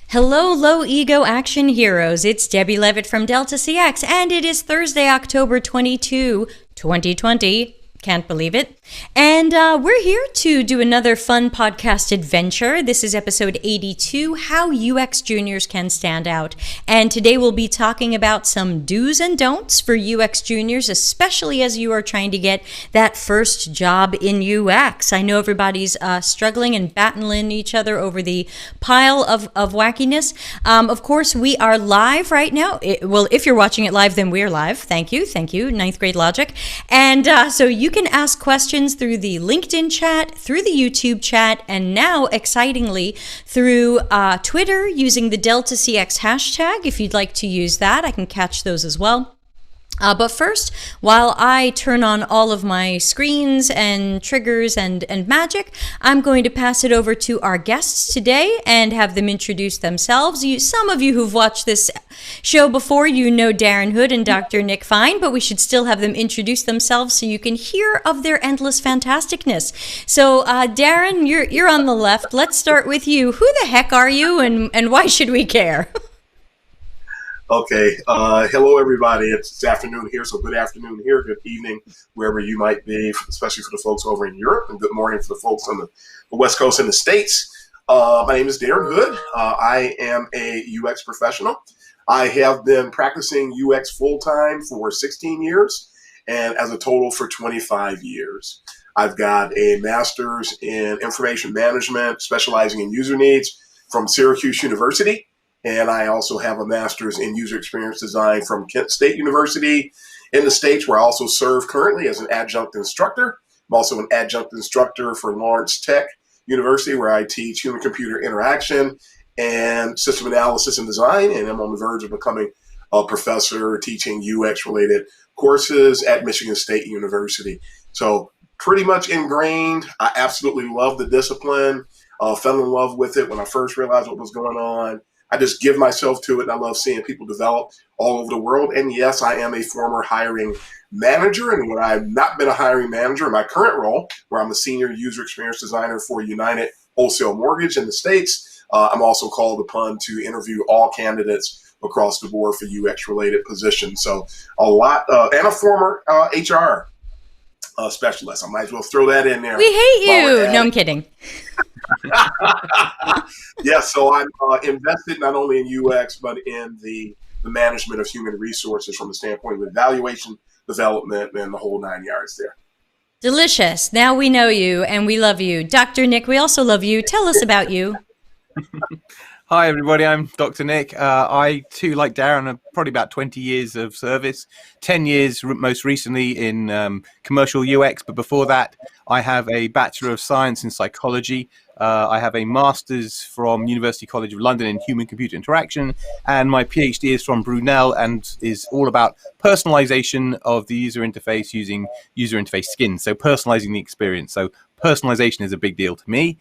Hello, low ego action heroes. It's Debbie Levitt from Delta CX, and it is Thursday, October 22, 2020. Can't believe it. And we're here to do another fun podcast adventure. This is episode 82, How UX Juniors Can Stand Out. And today we'll be talking about some do's and don'ts for UX juniors, especially as you are trying to get that first job in UX. I know everybody's struggling and battling each other over the pile of wackiness. Of course, we are live right now. If you're watching it live, then we're live. Thank you. Ninth grade logic. And so you can ask questions through the LinkedIn chat, through the YouTube chat, and now, excitingly, through Twitter using the Delta CX hashtag. If you'd like to use that, I can catch those as well. But first, while I turn on all of my screens and triggers and magic, I'm going to pass it over to our guests today and have them introduce themselves. Some of you who've watched this show before, you know Darren Hood and Dr. Nick Fine, but we should still have them introduce themselves so you can hear of their endless fantasticness. So, Darren, you're on the left. Let's start with you. Who the heck are you, and why should we care? Okay. Hello, everybody. It's afternoon here, so good afternoon here, good evening, wherever you might be, especially for the folks over in Europe, and good morning for the folks on the West Coast in the States. My name is Darren Hood. I am a UX professional. I have been practicing UX full-time for 16 years, and as a total for 25 years. I've got a master's in information management, specializing in user needs from Syracuse University. And I also have a master's in user experience design from Kent State University in the States, where I also serve currently as an adjunct instructor. I'm also an adjunct instructor for Lawrence Tech University, where I teach human-computer interaction and system analysis and design. And I'm on the verge of becoming a professor teaching UX-related courses at Michigan State University. So pretty much ingrained. I absolutely love the discipline. Fell in love with it when I first realized what was going on. I just give myself to it, and I love seeing people develop all over the world. And yes, I am a former hiring manager, and when I've not been a hiring manager in my current role, where I'm a senior user experience designer for United Wholesale Mortgage in the States, I'm also called upon to interview all candidates across the board for UX-related positions. So a lot, and a former HR specialist. I might as well throw that in there. We hate you. No, I'm kidding. Yeah, so I'm invested not only in UX, but in the management of human resources from the standpoint of evaluation, development, and the whole 9 yards there. Delicious. Now we know you and we love you. Dr. Nick, we also love you. Tell us about you. Hi, everybody. I'm Dr. Nick. I, too, like Darren, have probably about 20 years of service, 10 years most recently in commercial UX. But before that, I have a Bachelor of Science in Psychology. I have a Master's from University College of London in Human-Computer Interaction. And my PhD is from Brunel and is all about personalization of the user interface using user interface skins. So personalizing the experience. So personalization is a big deal to me.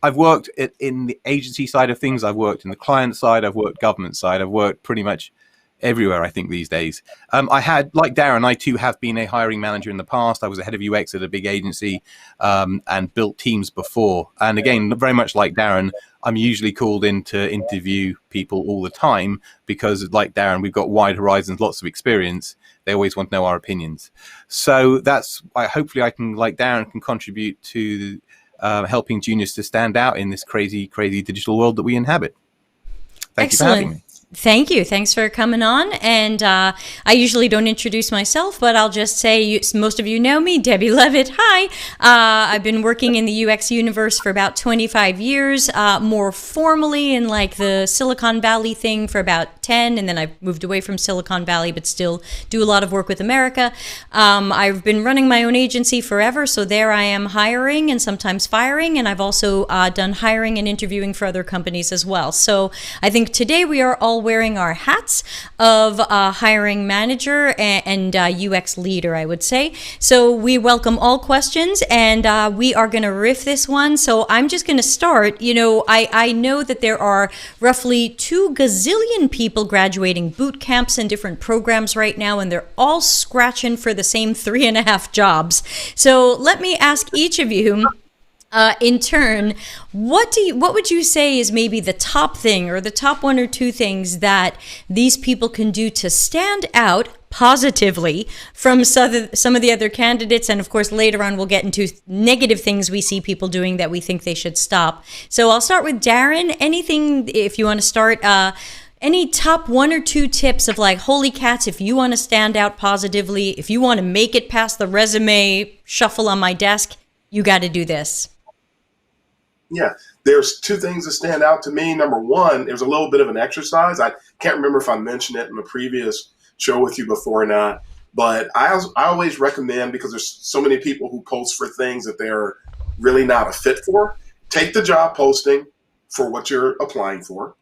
I've worked in the agency side of things. I've worked in the client side. I've worked government side. I've worked pretty much everywhere, I think, these days. Like Darren, I too have been a hiring manager in the past. I was a head of UX at a big agency and built teams before. And again, very much like Darren, I'm usually called in to interview people all the time because, like Darren, we've got wide horizons, lots of experience. They always want to know our opinions. So hopefully I can, like Darren, can contribute to helping juniors to stand out in this crazy digital world that we inhabit. Thank you for having me. Thank you. Thanks for coming on. And I usually don't introduce myself, but I'll just say most of you know me, Debbie Levitt. Hi. I've been working in the UX universe for about 25 years, more formally in like the Silicon Valley thing for about 10, and then I moved away from Silicon Valley, but still do a lot of work with America. I've been running my own agency forever, so there I am hiring and sometimes firing, and I've also done hiring and interviewing for other companies as well. So I think today we are all wearing our hats of hiring manager and UX leader, I would say. So we welcome all questions, and we are going to riff this one. So I'm just going to start. I know that there are roughly 2 gazillion people graduating boot camps and different programs right now, and they're all scratching for the same 3.5 jobs. So let me ask each of you, In turn, what would you say is maybe the top thing or the top one or two things that these people can do to stand out positively from some of the other candidates? And of course, later on, we'll get into negative things we see people doing that we think they should stop. So I'll start with Darren. Anything, if you want to start, any top one or two tips of like, holy cats, if you want to stand out positively, if you want to make it past the resume shuffle on my desk, you got to do this. Yeah, there's two things that stand out to me. Number one, there's a little bit of an exercise. I can't remember if I mentioned it in the previous show with you before or not, but I always recommend, because there's so many people who post for things that they're really not a fit for, take the job posting for what you're applying for,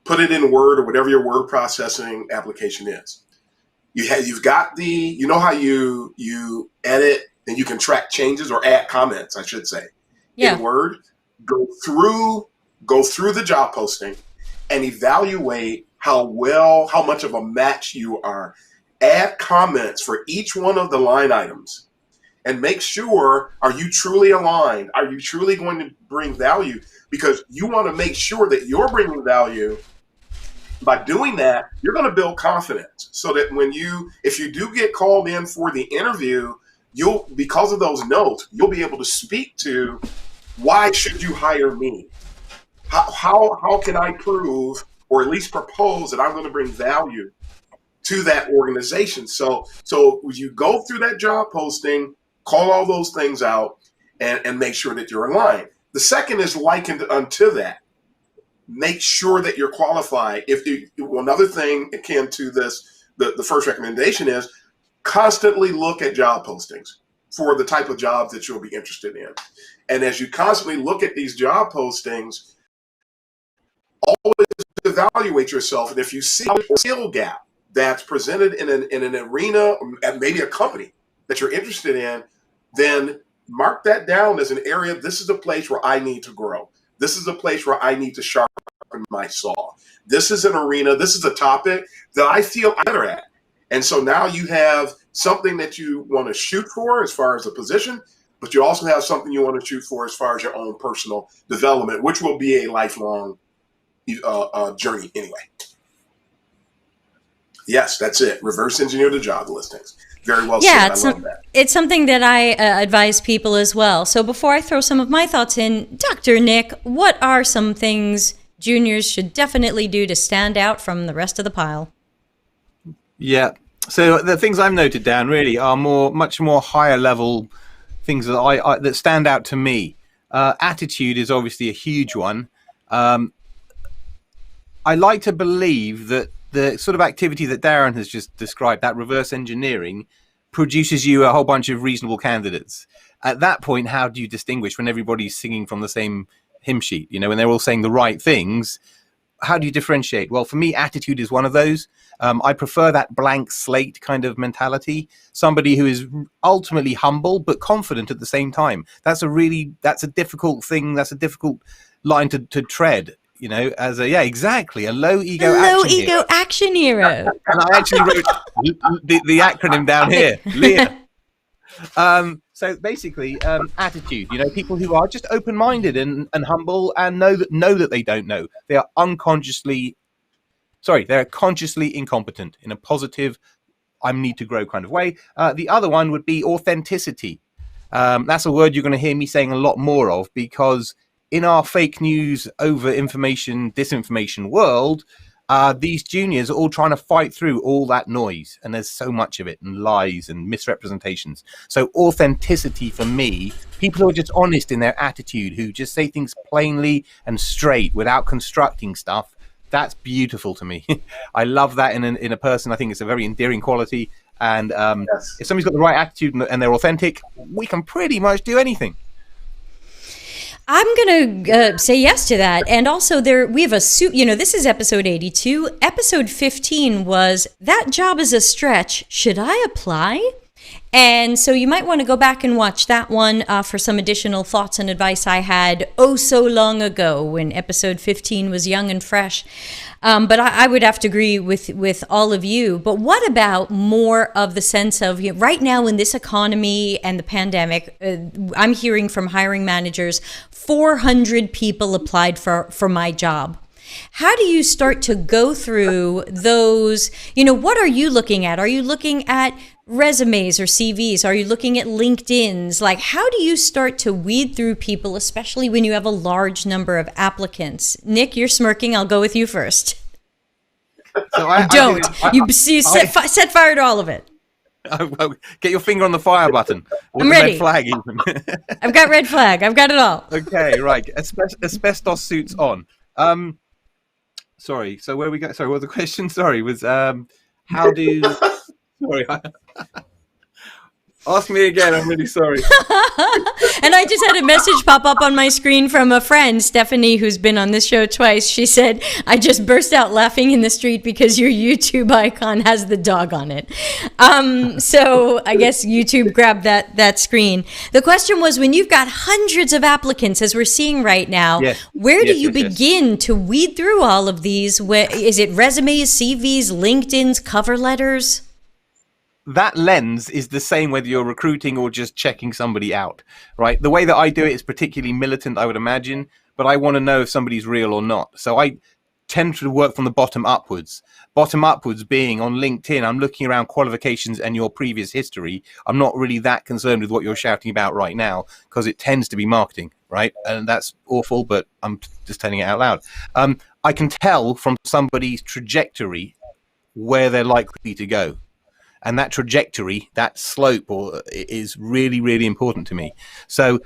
put it in Word or whatever your word processing application is. You've got you know how you edit and you can track changes or add comments, I should say, in Word. Go through the job posting and evaluate how much of a match you are. Add comments for each one of the line items and make sure, are you truly aligned? Are you truly going to bring value? Because you want to make sure that you're bringing value. By doing that, you're going to build confidence so that if you do get called in for the interview, because of those notes, you'll be able to speak to, why should you hire me? How can I prove, or at least propose, that I'm going to bring value to that organization? So you go through that job posting, call all those things out, and make sure that you're aligned. The second is likened unto that. Make sure that you're qualified. Another thing akin to this, the first recommendation is constantly look at job postings for the type of jobs that you'll be interested in. And as you constantly look at these job postings, always evaluate yourself. And if you see a skill gap that's presented in an arena, and maybe a company that you're interested in, then mark that down as an area. This is a place where I need to grow. This is a place where I need to sharpen my saw. This is an arena. This is a topic that I feel better at. And so now you have something that you want to shoot for as far as a position, but you also have something you want to shoot for as far as your own personal development, which will be a lifelong journey anyway. Yes, that's it. Reverse engineer the job listings. Very well said. I love that. It's something that I advise people as well. So before I throw some of my thoughts in, Dr. Nick, what are some things juniors should definitely do to stand out from the rest of the pile? Yeah. So the things I've noted down really are much more higher level things that that stand out to me. Attitude is obviously a huge one. I like to believe that the sort of activity that Darren has just described, that reverse engineering, produces you a whole bunch of reasonable candidates. At that point, how do you distinguish when everybody's singing from the same hymn sheet? You know, when they're all saying the right things, how do you differentiate? Well, for me, attitude is one of those. I prefer that blank slate kind of mentality. Somebody who is ultimately humble but confident at the same time. That's a difficult thing. That's a difficult line to tread. You know, as a low ego action hero. And I actually wrote the acronym down here, LEAR. So basically, attitude. You know, people who are just open-minded and humble and know that they don't know. They are they're consciously incompetent in a positive, I need to grow kind of way. The other one would be authenticity. That's a word you're going to hear me saying a lot more of, because in our fake news, over information, disinformation world, these juniors are all trying to fight through all that noise, and there's so much of it, and lies and misrepresentations. So authenticity for me, people who are just honest in their attitude, who just say things plainly and straight without constructing stuff, that's beautiful to me. I love that in a person. I think it's a very endearing quality. And if somebody's got the right attitude and they're authentic, we can pretty much do anything. I'm going to say yes to that. And also we have this is episode 82. Episode 15 was, that job is a stretch. Should I apply? And so you might want to go back and watch that one for some additional thoughts and advice I had so long ago when episode 15 was young and fresh. But I would have to agree with all of you. But what about more of the sense of, right now in this economy and the pandemic, I'm hearing from hiring managers, 400 people applied for my job. How do you start to go through those? What are you looking at? Are you looking at resumes or CVs? Are you looking at LinkedIn's? Like, how do you start to weed through people, especially when you have a large number of applicants? Nick, you're smirking. I'll go with you first. So you set fire to all of it. Get your finger on the fire button. Or I'm the ready. Red flag even. I've got red flag. I've got it all. Okay, right. Asbestos suits on. Sorry. So where we go? Sorry, what was the question? Sorry, was how do? Sorry. Ask me again. I'm really sorry. And I just had a message pop up on my screen from a friend, Stephanie, who's been on this show twice. She said, I just burst out laughing in the street because your YouTube icon has the dog on it. So I guess YouTube grabbed that screen. The question was, when you've got hundreds of applicants, as we're seeing right now, where do you begin to weed through all of these? Is it resumes, CVs, LinkedIn's, cover letters? That lens is the same whether you're recruiting or just checking somebody out, right? The way that I do it is particularly militant, I would imagine, but I want to know if somebody's real or not. So I tend to work from the bottom upwards. Bottom upwards being on LinkedIn, I'm looking around qualifications and your previous history. I'm not really that concerned with what you're shouting about right now because it tends to be marketing, right? And that's awful, but I'm just telling it out loud. I can tell from somebody's trajectory where they're likely to go. And that trajectory, that slope, is really, really important to me. So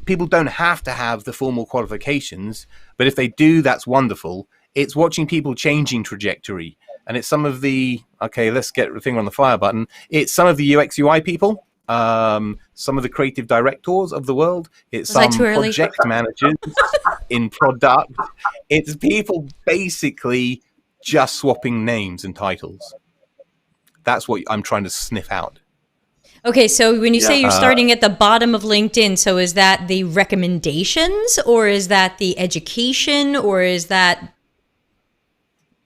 people don't have to have the formal qualifications, but if they do, that's wonderful. It's watching people changing trajectory. And it's some of let's get the finger on the fire button. It's some of the UX UI people, some of the creative directors of the world. It's some project managers in product. It's people basically just swapping names and titles. That's what I'm trying to sniff out. Okay, so when you say you're starting at the bottom of LinkedIn, so is that the recommendations, or is that the education, or is that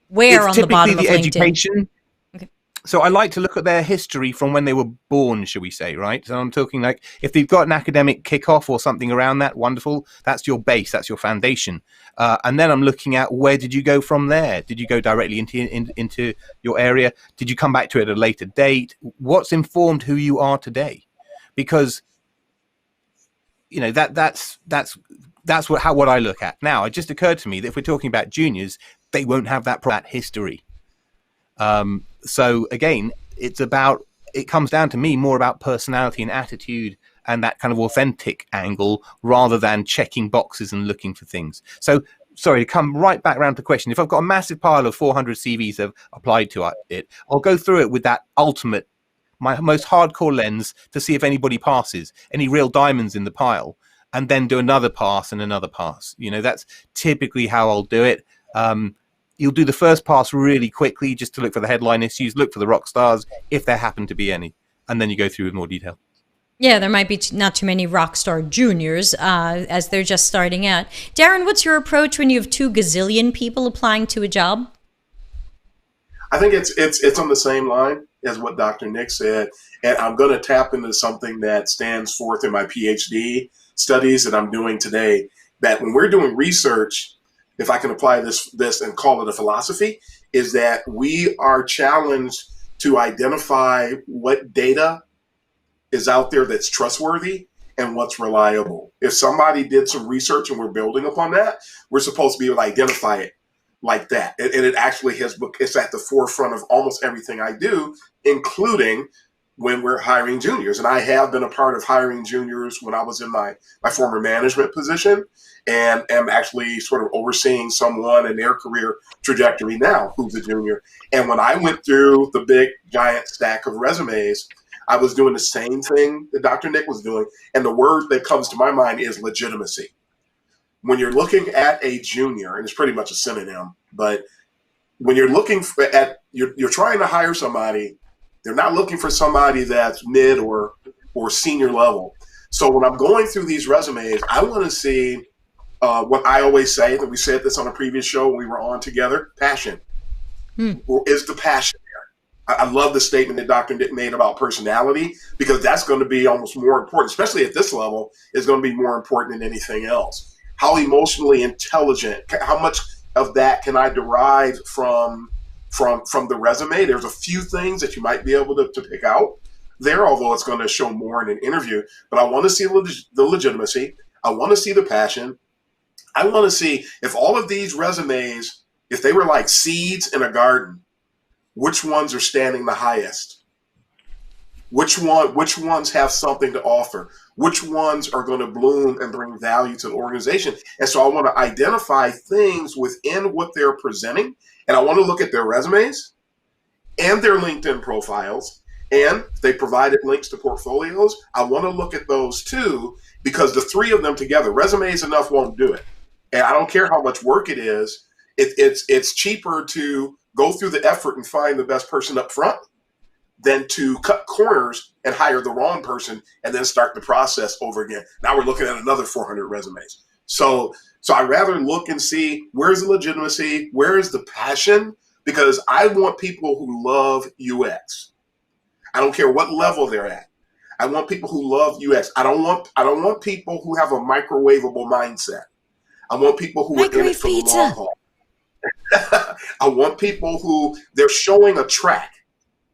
where on the bottom of LinkedIn? Education. Okay. So I like to look at their history from when they were born, shall we say, right? So I'm talking like if they've got an academic kickoff or something around that, wonderful. That's your base. That's your foundation. And then I'm looking at where did you go from there? Did you go directly into your area? Did you come back to it at a later date? What's informed who you are today? Because that's what I look at. Now, it just occurred to me that if we're talking about juniors, they won't have that history. So again, it comes down to me more about personality and attitude and that kind of authentic angle rather than checking boxes and looking for things. So sorry, to come right back around to the question, if I've got a massive pile of 400 CVs that have applied to it, I'll go through it with that my most hardcore lens to see if anybody passes, any real diamonds in the pile, and then do another pass and another pass. That's typically how I'll do it. You'll do the first pass really quickly just to look for the headline issues, look for the rock stars, if there happen to be any, and then you go through with more detail. Yeah, there might be not too many rock star juniors as they're just starting out. Darren, what's your approach when you have 2 gazillion people applying to a job? I think it's on the same line as what Dr. Nick said, and I'm going to tap into something that stands forth in my PhD studies that I'm doing today, that when we're doing research, if I can apply this and call it a philosophy, is that we are challenged to identify what data is out there that's trustworthy and what's reliable. If somebody did some research and we're building upon that, we're supposed to be able to identify it like that. And it actually it's at the forefront of almost everything I do, including when we're hiring juniors. And I have been a part of hiring juniors when I was in my former management position, and am actually sort of overseeing someone in their career trajectory now who's a junior. And when I went through the big giant stack of resumes, I was doing the same thing that Dr. Nick was doing. And the word that comes to my mind is legitimacy. When you're looking at a junior, and it's pretty much a synonym, but when you're looking you're trying to hire somebody They're not looking for somebody that's mid or senior level. So when I'm going through these resumes, I want to see what I always say, that we said this on a previous show when we were on together, passion. Is the passion there? I love the statement that Dr. Nick made about personality, because that's going to be almost more important, especially at this level, is going to be more important than anything else. How emotionally intelligent, how much of that can I derive from the resume? There's a few things that you might be able to pick out there, although it's going to show more in an interview. But I want to see the legitimacy. I want to see the passion. I want to see if all of these resumes, if they were like seeds in a garden, which ones are standing the highest? Which ones have something to offer? Which ones are going to bloom and bring value to the organization? And so I want to identify things within what they're presenting, and I want to look at their resumes and their LinkedIn profiles. And if they provided links to portfolios, I want to look at those too, because the three of them together, resumes enough won't do it. And I don't care how much work it is. It's cheaper to go through the effort and find the best person up front than to cut corners and hire the wrong person and then start the process over again. Now we're looking at another 400 resumes. So I rather look and see, where's the legitimacy, where is the passion, because I want people who love UX. I don't care what level they're at. I want people who love UX. I don't want people who have a microwavable mindset. I want people who are in it for the long haul. I want people who they're showing a track.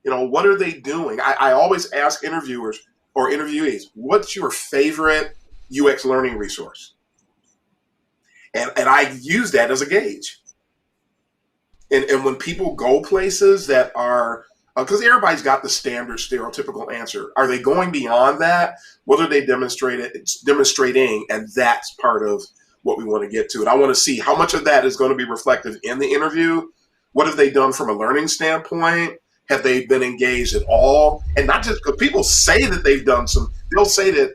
What are they doing? I always ask interviewers or interviewees, what's your favorite UX learning resource? And I use that as a gauge. And when people go places that are, because everybody's got the standard stereotypical answer. Are they going beyond that? What are they demonstrating? And that's part of what we want to get to. And I want to see how much of that is going to be reflective in the interview. What have they done from a learning standpoint? Have they been engaged at all? And not just because people say that they've done they'll say that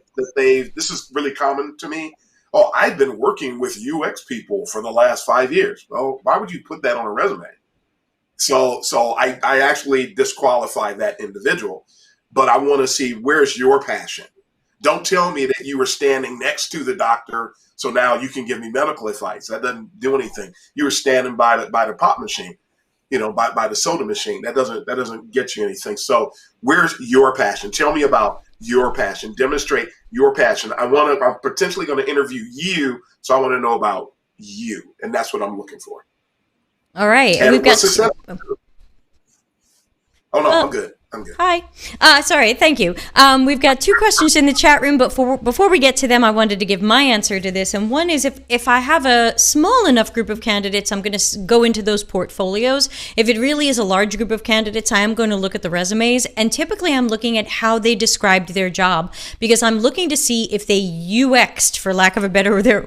this is really common to me. Oh, I've been working with UX people for the last 5 years. Well, why would you put that on a resume? So I actually disqualify that individual, but I want to see, where's your passion? Don't tell me that you were standing next to the doctor, so now you can give me medical advice. That doesn't do anything. You were standing by the pop machine, by the soda machine. That doesn't get you anything. So where's your passion? Tell me about your passion. Demonstrate your passion. I'm potentially going to interview you, so I want to know about you, and that's what I'm looking for. All right. And we've got. Oh no, I'm good. Hi. Sorry. Thank you. We've got two questions in the chat room, but before we get to them, I wanted to give my answer to this. And one is, if I have a small enough group of candidates, I'm going to go into those portfolios. If it really is a large group of candidates, I am going to look at the resumes. And typically I'm looking at how they described their job, because I'm looking to see if they UX'd, for lack of a better,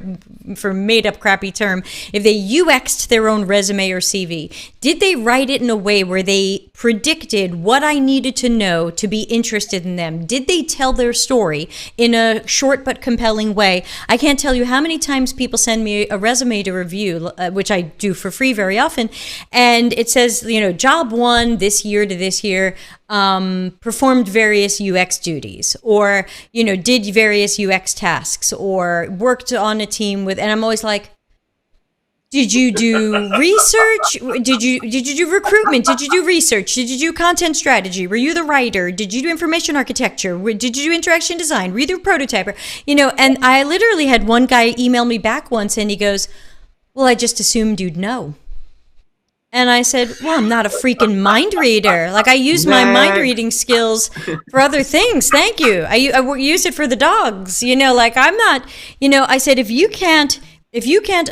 for made up crappy term, if they UX'd their own resume or CV. Did they write it in a way where they predicted what I needed to know to be interested in them? Did they tell their story in a short but compelling way? I can't tell you how many times people send me a resume to review, which I do for free very often, and it says, job one this year to this year, performed various UX duties, or did various UX tasks, or worked on a team with, and I'm always like, did you do research? Did you do recruitment? Did you do research? Did you do content strategy? Were you the writer? Did you do information architecture? Did you do interaction design? Were you the prototyper? And I literally had one guy email me back once, and he goes, well, I just assumed you'd know. And I said, well, I'm not a freaking mind reader. Like, I use my mind reading skills for other things. Thank you. I use it for the dogs. I'm not, I said, if you can't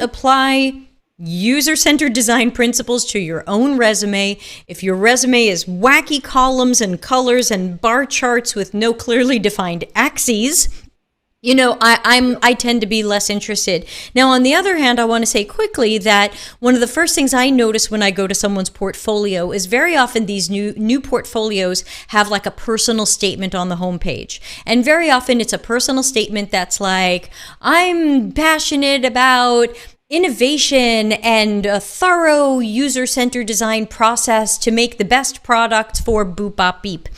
apply user-centered design principles to your own resume, if your resume is wacky columns and colors and bar charts with no clearly defined axes, I tend to be less interested. Now, on the other hand, I want to say quickly that one of the first things I notice when I go to someone's portfolio is very often these new portfolios have like a personal statement on the homepage. And very often it's a personal statement that's like, I'm passionate about innovation and a thorough user-centered design process to make the best product for Boop Bop Beep.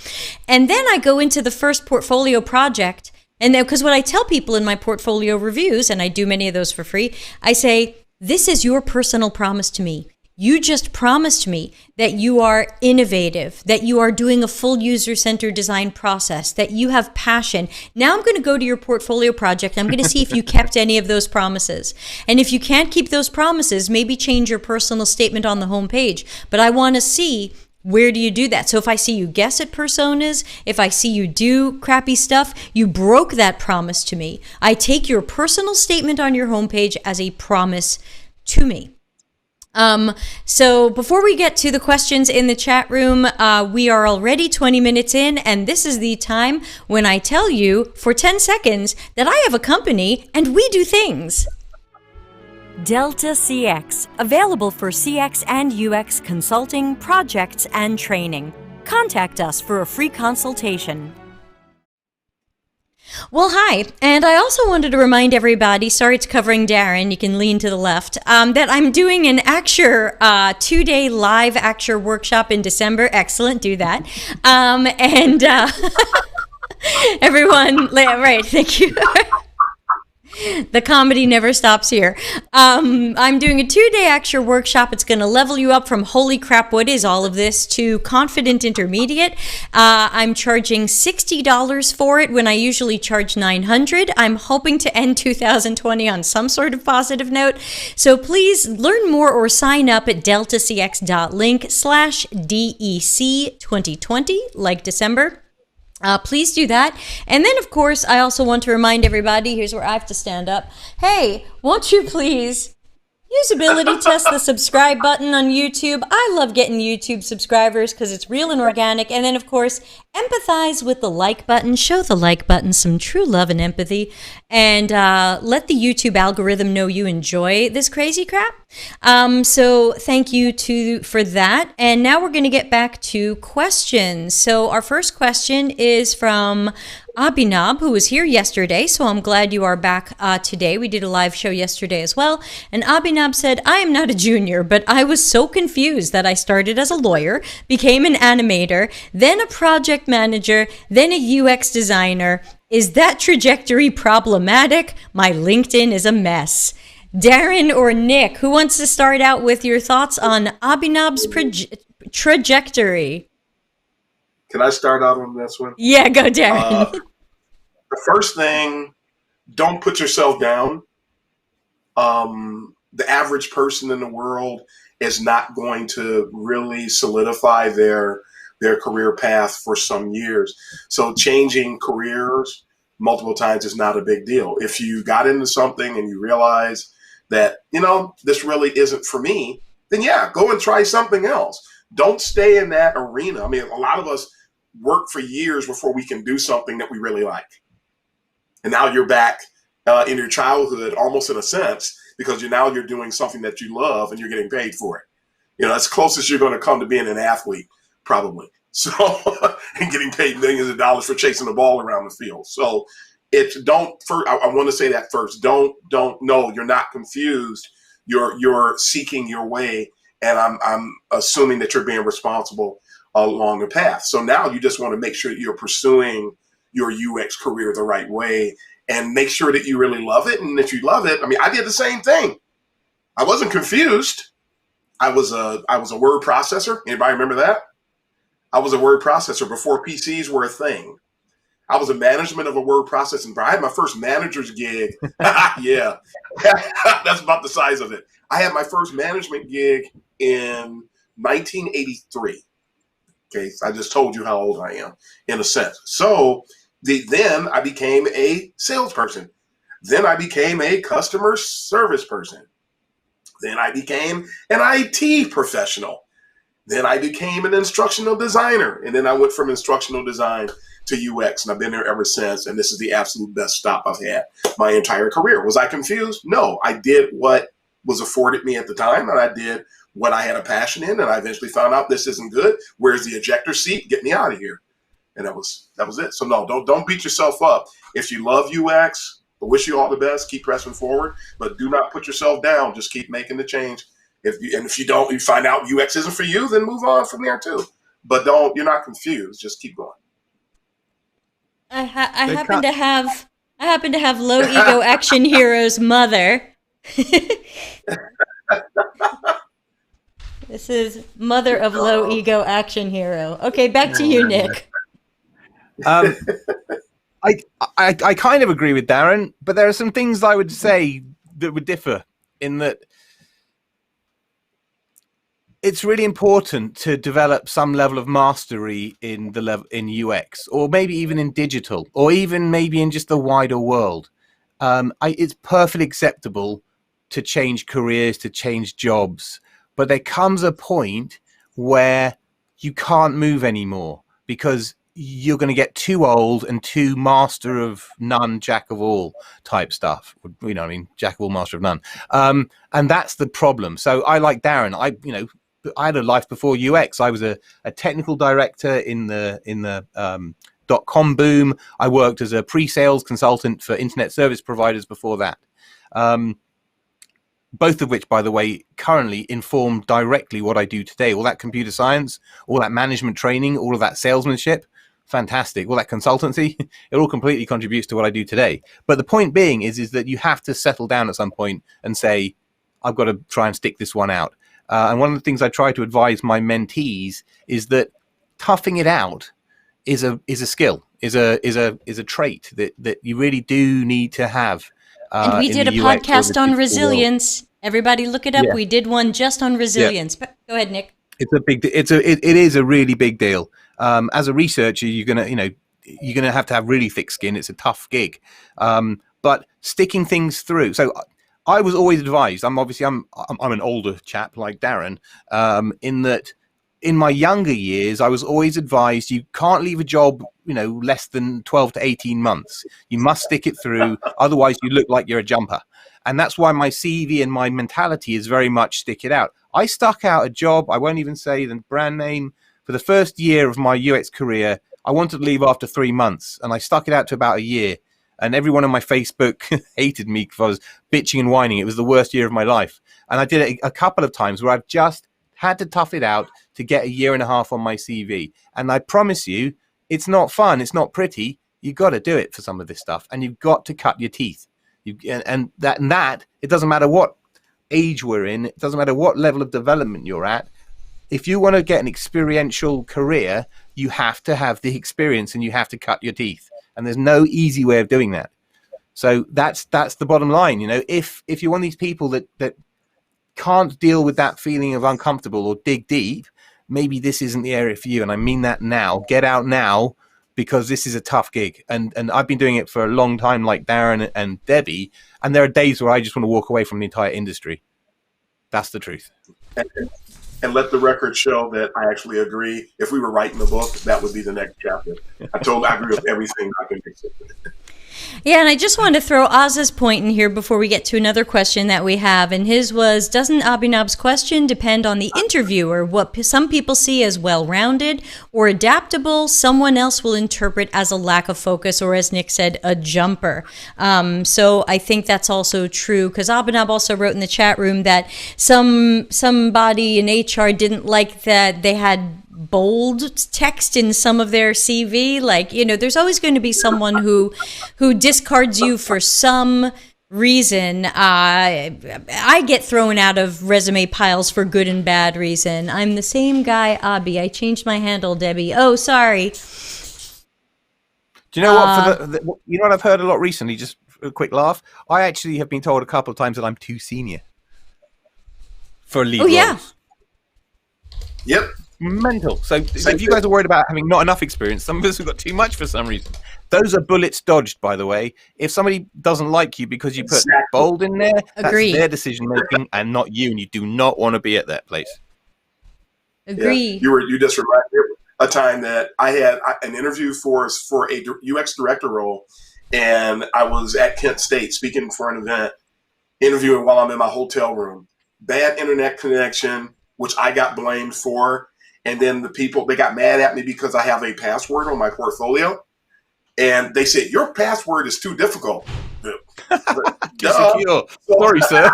And then I go into the first portfolio project, and then, because what I tell people in my portfolio reviews, and I do many of those for free, I say, this is your personal promise to me. You just promised me that you are innovative, that you are doing a full user-centered design process, that you have passion. Now I'm going to go to your portfolio project. I'm going to see if you kept any of those promises. And if you can't keep those promises, maybe change your personal statement on the homepage. But I want to see, where do you do that? So if I see you guess at personas, if I see you do crappy stuff, you broke that promise to me. I take your personal statement on your homepage as a promise to me. So before we get to the questions in the chat room, we are already 20 minutes in, and this is the time when I tell you for 10 seconds that I have a company and we do things. Delta CX, available for CX and UX consulting, projects, and training. Contact us for a free consultation. Well, hi, and I also wanted to remind everybody, sorry it's covering Darren, you can lean to the left, that I'm doing an Acture 2-day live Acture workshop in December. Excellent, do that. Everyone, right, thank you. The comedy never stops here. I'm doing a 2-day Acture workshop. It's going to level you up from holy crap, what is all of this, to confident intermediate. I'm charging $60 for it when I usually charge $900. I'm hoping to end 2020 on some sort of positive note. So please learn more or sign up at deltacx.link/DEC2020, like December. Please do that. And then, of course, I also want to remind everybody, here's where I have to stand up. Hey, won't you please usability test the subscribe button on YouTube? I love getting YouTube subscribers because it's real and organic. And then, of course, empathize with the like button. Show the like button some true love and empathy. And let the YouTube algorithm know you enjoy this crazy crap. So thank you for that. And now we're going to get back to questions. So our first question is from Abhinab, who was here yesterday, so I'm glad you are back today. We did a live show yesterday as well. And Abhinab said, I am not a junior, but I was so confused that I started as a lawyer, became an animator, then a project manager, then a UX designer. Is that trajectory problematic? My LinkedIn is a mess. Darren or Nick, who wants to start out with your thoughts on Abhinab's trajectory? Can I start out on this one? Yeah, go, Darren. The first thing, don't put yourself down. The average person in the world is not going to really solidify their career path for some years. So changing careers multiple times is not a big deal. If you got into something and you realize that, this really isn't for me, then yeah, go and try something else. Don't stay in that arena. I mean, a lot of us work for years before we can do something that we really like. And now you're back in your childhood, almost in a sense, because you're doing something that you love and you're getting paid for it. That's closest you're going to come to being an athlete, probably. So, and getting paid millions of dollars for chasing the ball around the field. So I want to say that first. No, you're not confused. You're seeking your way. And I'm assuming that you're being responsible along the path. So now you just want to make sure that you're pursuing your UX career the right way and make sure that you really love it. And if you love it, I mean, I did the same thing. I wasn't confused. I was a word processor. Anybody remember that? I was a word processor before PCs were a thing. I was a management of a word processing. I had my first manager's gig. Yeah, that's about the size of it. I had my first management gig in 1983. Okay, I just told you how old I am, in a sense. So then I became a salesperson. Then I became a customer service person. Then I became an IT professional. Then I became an instructional designer. And then I went from instructional design to UX, and I've been there ever since. And this is the absolute best stop I've had my entire career. Was I confused? No, I did what was afforded me at the time, and I did what I had a passion in, and I eventually found out this isn't good. Where's the ejector seat? Get me out of here. And that was it. So no, don't beat yourself up. If you love UX, I wish you all the best. Keep pressing forward, but do not put yourself down. Just keep making the change. If you don't, you find out UX isn't for you, then move on from there too. But you're not confused. Just keep going. I happen to have low ego action hero's mother. This is mother of low ego action hero. Okay, back to you, Nick. I kind of agree with Darren, but there are some things I would say that would differ in that it's really important to develop some level of mastery in UX, or maybe even in digital, or even maybe in just the wider world. It's perfectly acceptable to change careers, to change jobs, but there comes a point where you can't move anymore because you're going to get too old and too master of none, jack of all type stuff. You know what I mean? Jack of all, master of none. And that's the problem. So I, like Darren, I had a life before UX. I was a technical director in the .com boom. I worked as a pre-sales consultant for internet service providers before that. Both of which, by the way, currently inform directly what I do today. All that computer science, all that management training, all of that salesmanship, fantastic. All that consultancy, it all completely contributes to what I do today. But the point being is that you have to settle down at some point and say, I've got to try and stick this one out. And one of the things I try to advise my mentees is that toughing it out is a skill, is a trait that you really do need to have. And we did a podcast on resilience. Everybody look it up. Yeah. We did one just on resilience. Yeah. But go ahead, Nick. It is a really big deal. As a researcher, you're gonna have to have really thick skin. It's a tough gig. But sticking things through. So I was always advised. I'm an older chap like Darren. In that, in my younger years, I was always advised you can't leave a job, less than 12 to 18 months. You must stick it through, otherwise you look like you're a jumper. And that's why my CV and my mentality is very much stick it out. I stuck out a job, I won't even say the brand name, for the first year of my UX career. I wanted to leave after 3 months, and I stuck it out to about a year. And everyone on my Facebook hated me because I was bitching and whining. It was the worst year of my life. And I did it a couple of times where I've just had to tough it out to get a year and a half on my CV. And I promise you, it's not fun. It's not pretty. You've got to do it for some of this stuff. And you've got to cut your teeth. And that, it doesn't matter what age we're in. It doesn't matter what level of development you're at. If you want to get an experiential career, you have to have the experience and you have to cut your teeth. And there's no easy way of doing that. So that's the bottom line. If you're one of these people that can't deal with that feeling of uncomfortable or dig deep, maybe this isn't the area for you. And I mean that now. Get out now, because this is a tough gig. And I've been doing it for a long time, like Darren and Debbie. And there are days where I just want to walk away from the entire industry. That's the truth. And let the record show that I actually agree. If we were writing the book, that would be the next chapter. I agree with everything Dr. Nick said. Yeah, and I just wanted to throw Oz's point in here before we get to another question that we have. And his was, doesn't Abhinav's question depend on the interviewer? What some people see as well-rounded or adaptable, someone else will interpret as a lack of focus, or as Nick said, a jumper. So I think that's also true, because Abhinav also wrote in the chat room that somebody in HR didn't like that they had bold text in some of their CV. Like, there's always going to be someone who discards you for some reason. I get thrown out of resume piles for good and bad reason. I'm the same guy, Abby. I changed my handle, Debbie. Oh, sorry. Do you know what? You know what I've heard a lot recently? Just a quick laugh. I actually have been told a couple of times that I'm too senior for lead roles. Yeah. Yep. Mental. So if you guys are worried about having not enough experience, some of us have got too much for some reason. Those are bullets dodged, by the way. If somebody doesn't like you because you put bold in there, Agreed. That's their decision making and not you, and you do not want to be at that place. Agree. Yeah. You just reminded me of a time that I had an interview for a UX director role, and I was at Kent State speaking for an event, interviewing while I'm in my hotel room. Bad internet connection, which I got blamed for. And then they got mad at me because I have a password on my portfolio. And they said, your password is too difficult. Duh. Secure. Sorry, sir.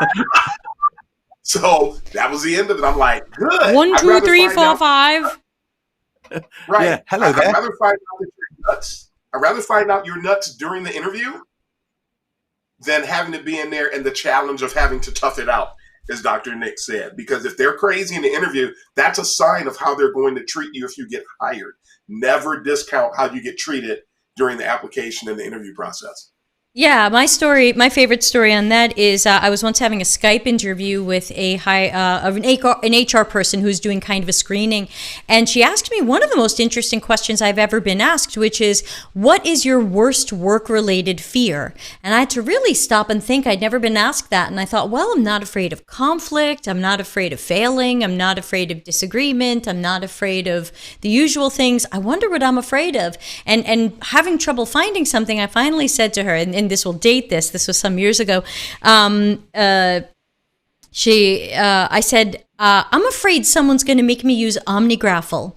So that was the end of it. I'm like, good. 1, 2, 3, 4, 5. Right. Yeah. Hello there. I'd rather find out that you're nuts. I'd rather find out you're nuts during the interview than having to be in there and the challenge of having to tough it out, as Dr. Nick said. Because if they're crazy in the interview, that's a sign of how they're going to treat you if you get hired. Never discount how you get treated during the application and the interview process. Yeah, my favorite story on that is I was once having a Skype interview with an HR person who's doing kind of a screening, and she asked me one of the most interesting questions I've ever been asked, which is, what is your worst work-related fear? And I had to really stop and think. I'd never been asked that, and I thought, well, I'm not afraid of conflict, I'm not afraid of failing, I'm not afraid of disagreement, I'm not afraid of the usual things. I wonder what I'm afraid of. And having trouble finding something, I finally said to her, and this will date this was some years ago. I said, I'm afraid someone's going to make me use OmniGraffle.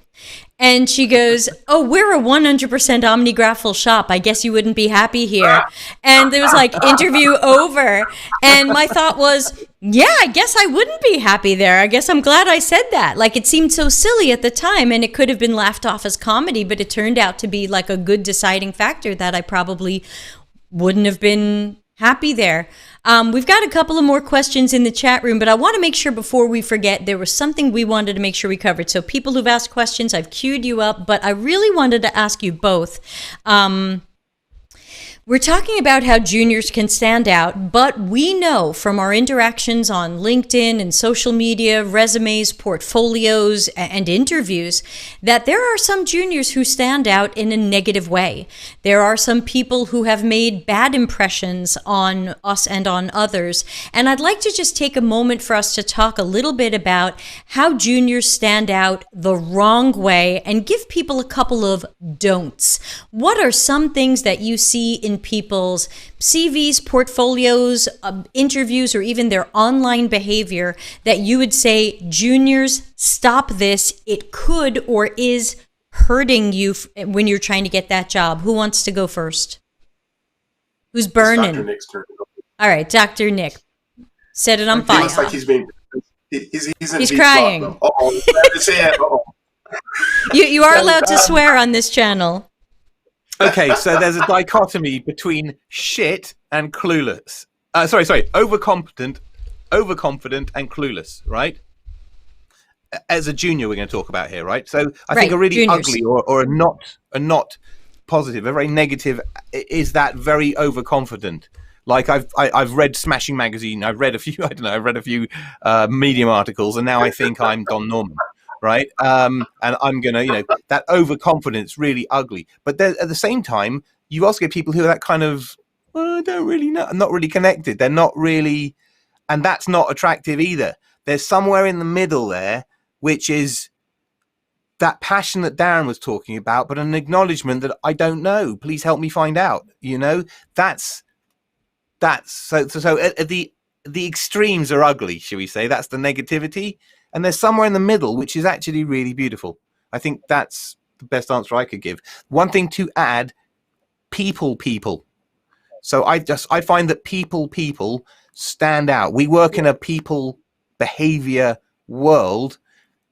And she goes, oh, we're a 100% OmniGraffle shop. I guess you wouldn't be happy here. And there was like interview over. And my thought was, yeah, I guess I wouldn't be happy there. I guess I'm glad I said that. Like, it seemed so silly at the time, and it could have been laughed off as comedy, but it turned out to be like a good deciding factor that I probably wouldn't have been happy there. We've got a couple of more questions in the chat room, but I want to make sure before we forget, there was something we wanted to make sure we covered. So people who've asked questions, I've queued you up, but I really wanted to ask you both. We're talking about how juniors can stand out, but we know from our interactions on LinkedIn and social media, resumes, portfolios, and interviews, that there are some juniors who stand out in a negative way. There are some people who have made bad impressions on us and on others. And I'd like to just take a moment for us to talk a little bit about how juniors stand out the wrong way and give people a couple of don'ts. What are some things that you see in people's CVs, portfolios, interviews, or even their online behavior that you would say, juniors, stop this. It could or is hurting you when you're trying to get that job. Who wants to go first? Who's burning? Dr. Nick's turn. All right, Dr. Nick. Set it on fire. He looks like he's being... He's crying. Uh-oh. You are allowed to swear on this channel. Okay, so there's a dichotomy between shit and clueless. Overconfident and clueless, right? As a junior, we're going to talk about here, right? So I think a really juniors. Ugly or a not positive, a very negative is that very overconfident. Like I've read Smashing Magazine, I've read a few Medium articles, and now I think I'm Don Norman. Right. And I'm going to, that overconfidence really ugly. But then at the same time, you also get people who are that kind of, I don't really know, not really connected. They're not really, and that's not attractive either. There's somewhere in the middle there, which is that passion that Darren was talking about, but an acknowledgement that I don't know. Please help me find out. That's so the extremes are ugly, shall we say? That's the negativity. And there's somewhere in the middle, which is actually really beautiful. I think that's the best answer I could give. One thing to add, people. So I find that people stand out. We work in a people behavior world.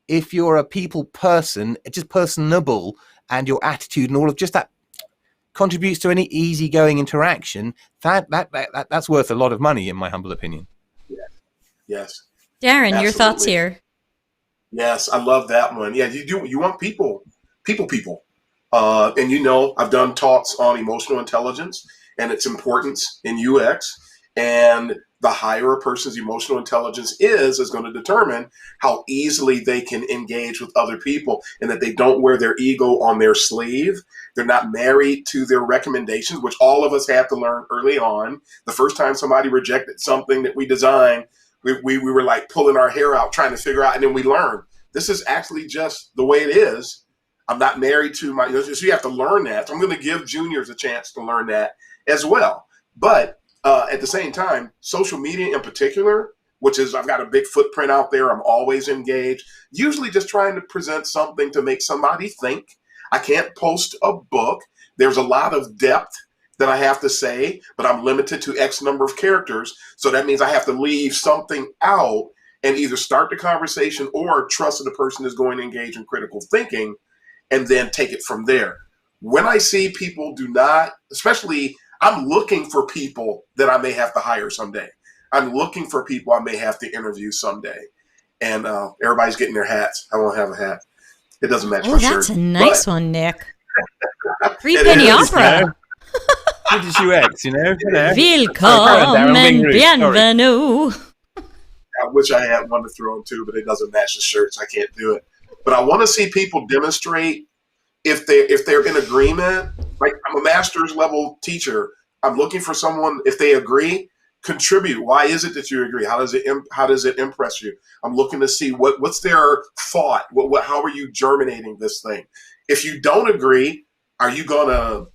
If you're a people person, just personable, and your attitude and all of just that contributes to any easygoing interaction, that's worth a lot of money, in my humble opinion. Yes. Darren, Absolutely. Your thoughts here? Yes, I love that one. Yeah, you want people. And I've done talks on emotional intelligence and its importance in UX. And the higher a person's emotional intelligence is going to determine how easily they can engage with other people, and that they don't wear their ego on their sleeve. They're not married to their recommendations, which all of us had to learn early on. The first time somebody rejected something that we designed, we were like pulling our hair out trying to figure out, and then we learned this is actually just the way it is. I'm not married to my, so you have to learn that. So I'm going to give juniors a chance to learn that as well. But at the same time, social media in particular, which is I've got a big footprint out there. I'm always engaged, usually just trying to present something to make somebody think. I can't post a book. There's a lot of depth that I have to say, but I'm limited to X number of characters. So that means I have to leave something out and either start the conversation or trust that the person is going to engage in critical thinking and then take it from there. When I see people do not, especially I'm looking for people that I may have to hire someday. I'm looking for people I may have to interview someday. And everybody's getting their hats. I won't have a hat. It doesn't match my shirt. Oh, that's a nice one, Nick. Three-penny opera. British UX, you know. Welcome and bienvenue. I wish I had one to throw in too, but it doesn't match the shirt, so I can't do it. But I want to see people demonstrate if they're in agreement. Like, I'm a master's level teacher. I'm looking for someone, if they agree, contribute. Why is it that you agree? How does it impress you? I'm looking to see what's their thought. How are you germinating this thing? If you don't agree, are you gonna,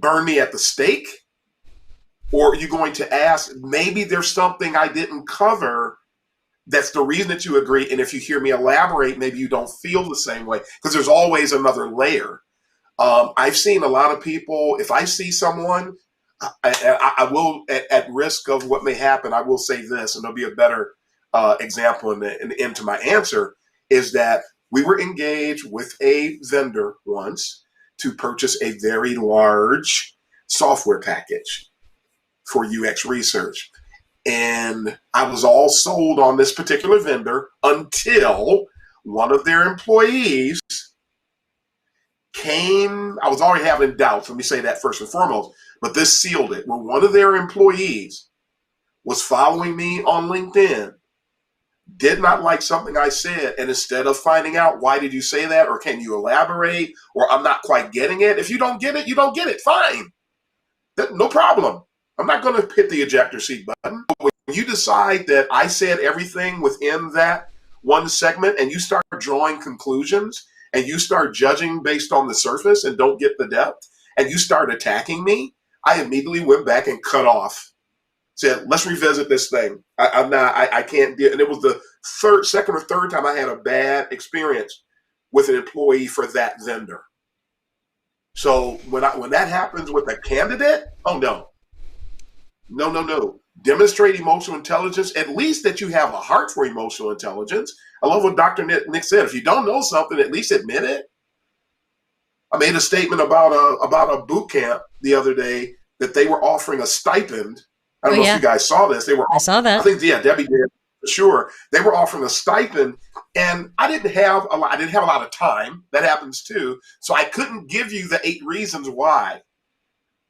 burn me at the stake? Or are you going to ask, maybe there's something I didn't cover that's the reason that you agree, and if you hear me elaborate, maybe you don't feel the same way, because there's always another layer. I've seen a lot of people, if I see someone, I will, at risk of what may happen, I will say this, and there'll be a better example into my answer, is that we were engaged with a vendor once to purchase a very large software package for UX research. And I was all sold on this particular vendor until one of their employees came. I was already having doubts. Let me say that first and foremost, but this sealed it. When one of their employees was following me on LinkedIn, did not like something I said, and instead of finding out why did you say that, or can you elaborate, or I'm not quite getting it. If you don't get it, you don't get it. Fine. No problem. I'm not going to hit the ejector seat button. When you decide that I said everything within that one segment and you start drawing conclusions and you start judging based on the surface and don't get the depth and you start attacking me, I immediately went back and cut off. Said, let's revisit this thing. I can't do it. And it was the second or third time I had a bad experience with an employee for that vendor. So when that happens with a candidate, oh no. No. Demonstrate emotional intelligence, at least that you have a heart for emotional intelligence. I love what Dr. Nick said. If you don't know something, at least admit it. I made a statement about a boot camp the other day that they were offering a stipend. I don't know if you guys saw this. I saw that. I think, Debbie did, for sure. They were offering a stipend, and I didn't have a lot of time. That happens too. So I couldn't give you the 8 reasons why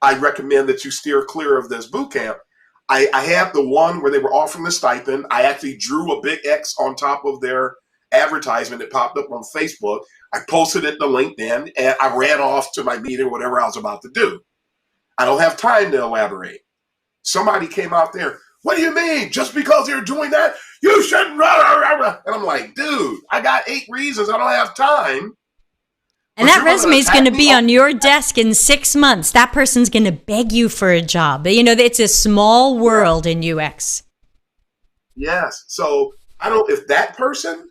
I recommend that you steer clear of this boot camp. I had the one where they were offering the stipend. I actually drew a big X on top of their advertisement that popped up on Facebook. I posted it to LinkedIn, and I ran off to my meeting, whatever I was about to do. I don't have time to elaborate. Somebody came out there, what do you mean? Just because you're doing that, you shouldn't. And I'm like, dude, I got 8 reasons. I don't have time. And that resume is going to be on your desk in 6 months. That person's going to beg you for a job. It's a small world in UX. Yes. So if that person,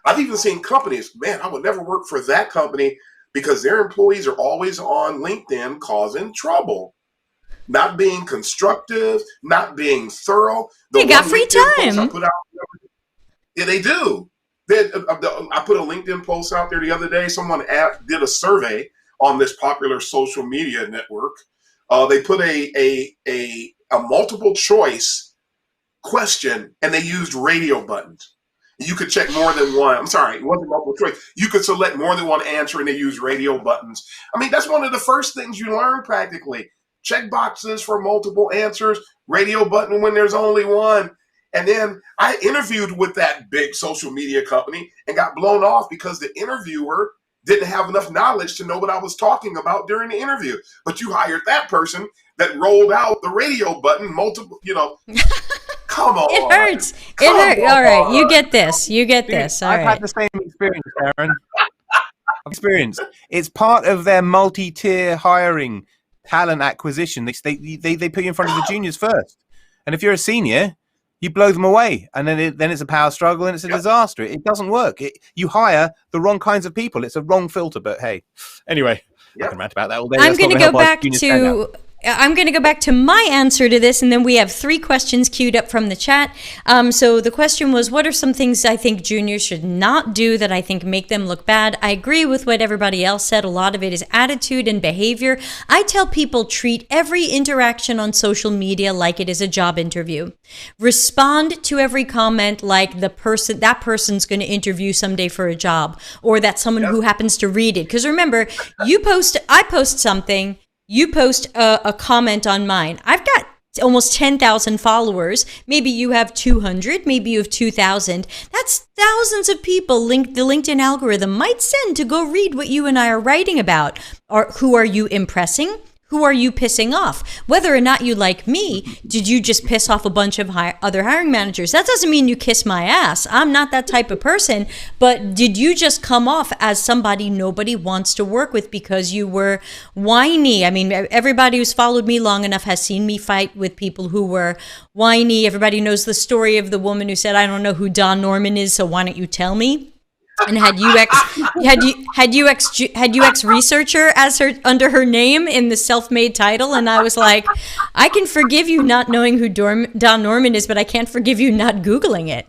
I've even seen companies, man, I would never work for that company because their employees are always on LinkedIn causing trouble. Not being constructive, not being thorough. They got free time. They do. I put a LinkedIn post out there the other day. Someone did a survey on this popular social media network. They put a multiple choice question, and they used radio buttons. You could check more than one. I'm sorry, it wasn't multiple choice. You could select more than one answer, and they use radio buttons. I mean, that's one of the first things you learn practically. Check boxes for multiple answers, radio button when there's only one. And then I interviewed with that big social media company and got blown off because the interviewer didn't have enough knowledge to know what I was talking about during the interview. But you hired that person that rolled out the radio button multiple, come on. It hurts. It hurts. All right, you get this. All I've had the same experience, Darren. It's part of their multi-tier hiring, talent acquisition. They put you in front of the juniors first. And if you're a senior, you blow them away, and then it's a power struggle, and it's a disaster. It doesn't work. You hire the wrong kinds of people. It's a wrong filter, but hey. Anyway. I can rant about that all day. I'm That's not going to gonna go help our back juniors stand out. to. I'm going to go back to my answer to this, and then we have 3 questions queued up from the chat. So the question was, what are some things I think juniors should not do that I think make them look bad? I agree with what everybody else said. A lot of it is attitude and behavior. I tell people treat every interaction on social media like it is a job interview. Respond to every comment like that person's going to interview someday for a job, or that someone who happens to read it. Because remember, I post something. You post a comment on mine. I've got almost 10,000 followers. Maybe you have 200, maybe you have 2,000. That's thousands of people the LinkedIn algorithm might send to go read what you and I are writing about. Or who are you impressing? Who are you pissing off? Whether or not you like me, did you just piss off a bunch of other hiring managers? That doesn't mean you kiss my ass. I'm not that type of person. But did you just come off as somebody nobody wants to work with because you were whiny? I mean, everybody who's followed me long enough has seen me fight with people who were whiny. Everybody knows the story of the woman who said, I don't know who Don Norman is, so why don't you tell me? And had UX researcher as her under her name in the self-made title, and I was like, I can forgive you not knowing who Don Norman is, but I can't forgive you not Googling it.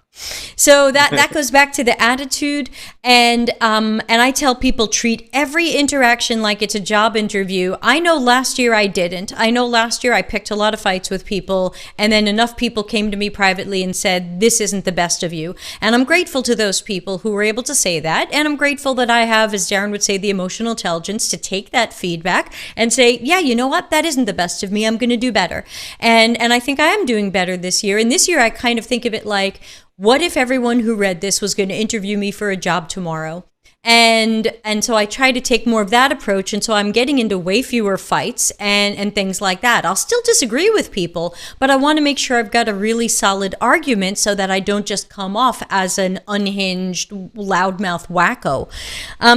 So that goes back to the attitude, and I tell people treat every interaction like it's a job interview. I know last year I didn't. I know last year I picked a lot of fights with people, and then enough people came to me privately and said, this isn't the best of you. And I'm grateful to those people who were able to say that, and I'm grateful that I have, as Darren would say, the emotional intelligence to take that feedback and say, yeah, you know what, that isn't the best of me. I'm going to do better. And I think I am doing better this year. And this year I kind of think of it like, what if everyone who read this was going to interview me for a job tomorrow? And so I try to take more of that approach. And so I'm getting into way fewer fights and things like that. I'll still disagree with people, but I want to make sure I've got a really solid argument so that I don't just come off as an unhinged, loudmouth wacko.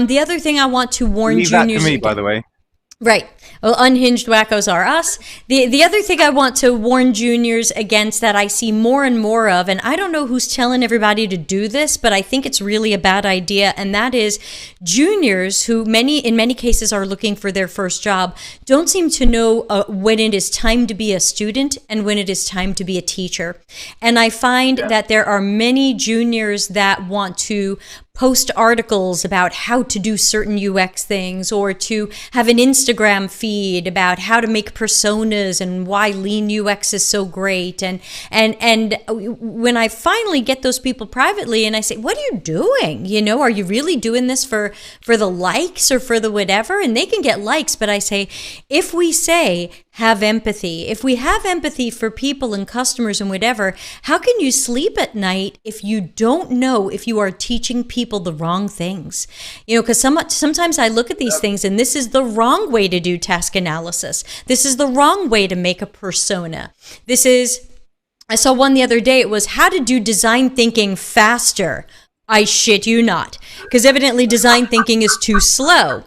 The other thing I want to warn Leave juniors... that to me, by the way. Right. Well, unhinged wackos are us. The other thing I want to warn juniors against that I see more and more of, and I don't know who's telling everybody to do this, but I think it's really a bad idea, and that is juniors who in many cases are looking for their first job don't seem to know when it is time to be a student and when it is time to be a teacher. And I find that there are many juniors that want to post articles about how to do certain UX things, or to have an Instagram feed about how to make personas and why lean UX is so great. And when I finally get those people privately and I say, what are you doing? You know, are you really doing this for the likes or for the whatever? And they can get likes, but I say, if we say, have empathy. If we have empathy for people and customers and whatever, how can you sleep at night if you don't know if you are teaching people the wrong things? You know, because sometimes I look at these things and this is the wrong way to do task analysis. This is the wrong way to make a persona. I saw one the other day. It was how to do design thinking faster. I shit you not, because evidently design thinking is too slow.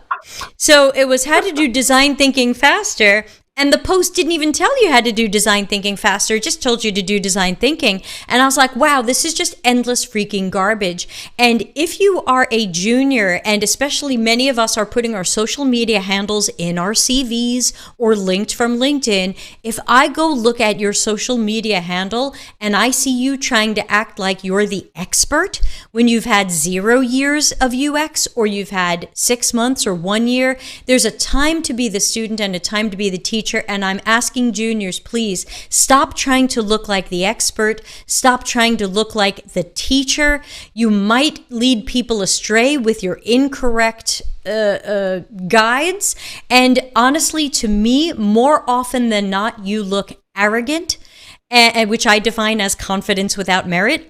So it was how to do design thinking faster. And the post didn't even tell you how to do design thinking faster. It just told you to do design thinking. And I was like, wow, this is just endless freaking garbage. And if you are a junior, and especially many of us are putting our social media handles in our CVs or linked from LinkedIn, if I go look at your social media handle and I see you trying to act like you're the expert when you've had 0 years of UX, or you've had 6 months or 1 year, there's a time to be the student and a time to be the teacher. And I'm asking juniors, please stop trying to look like the expert. Stop trying to look like the teacher. You might lead people astray with your incorrect guides. And honestly, to me, more often than not, you look arrogant, which I define as confidence without merit.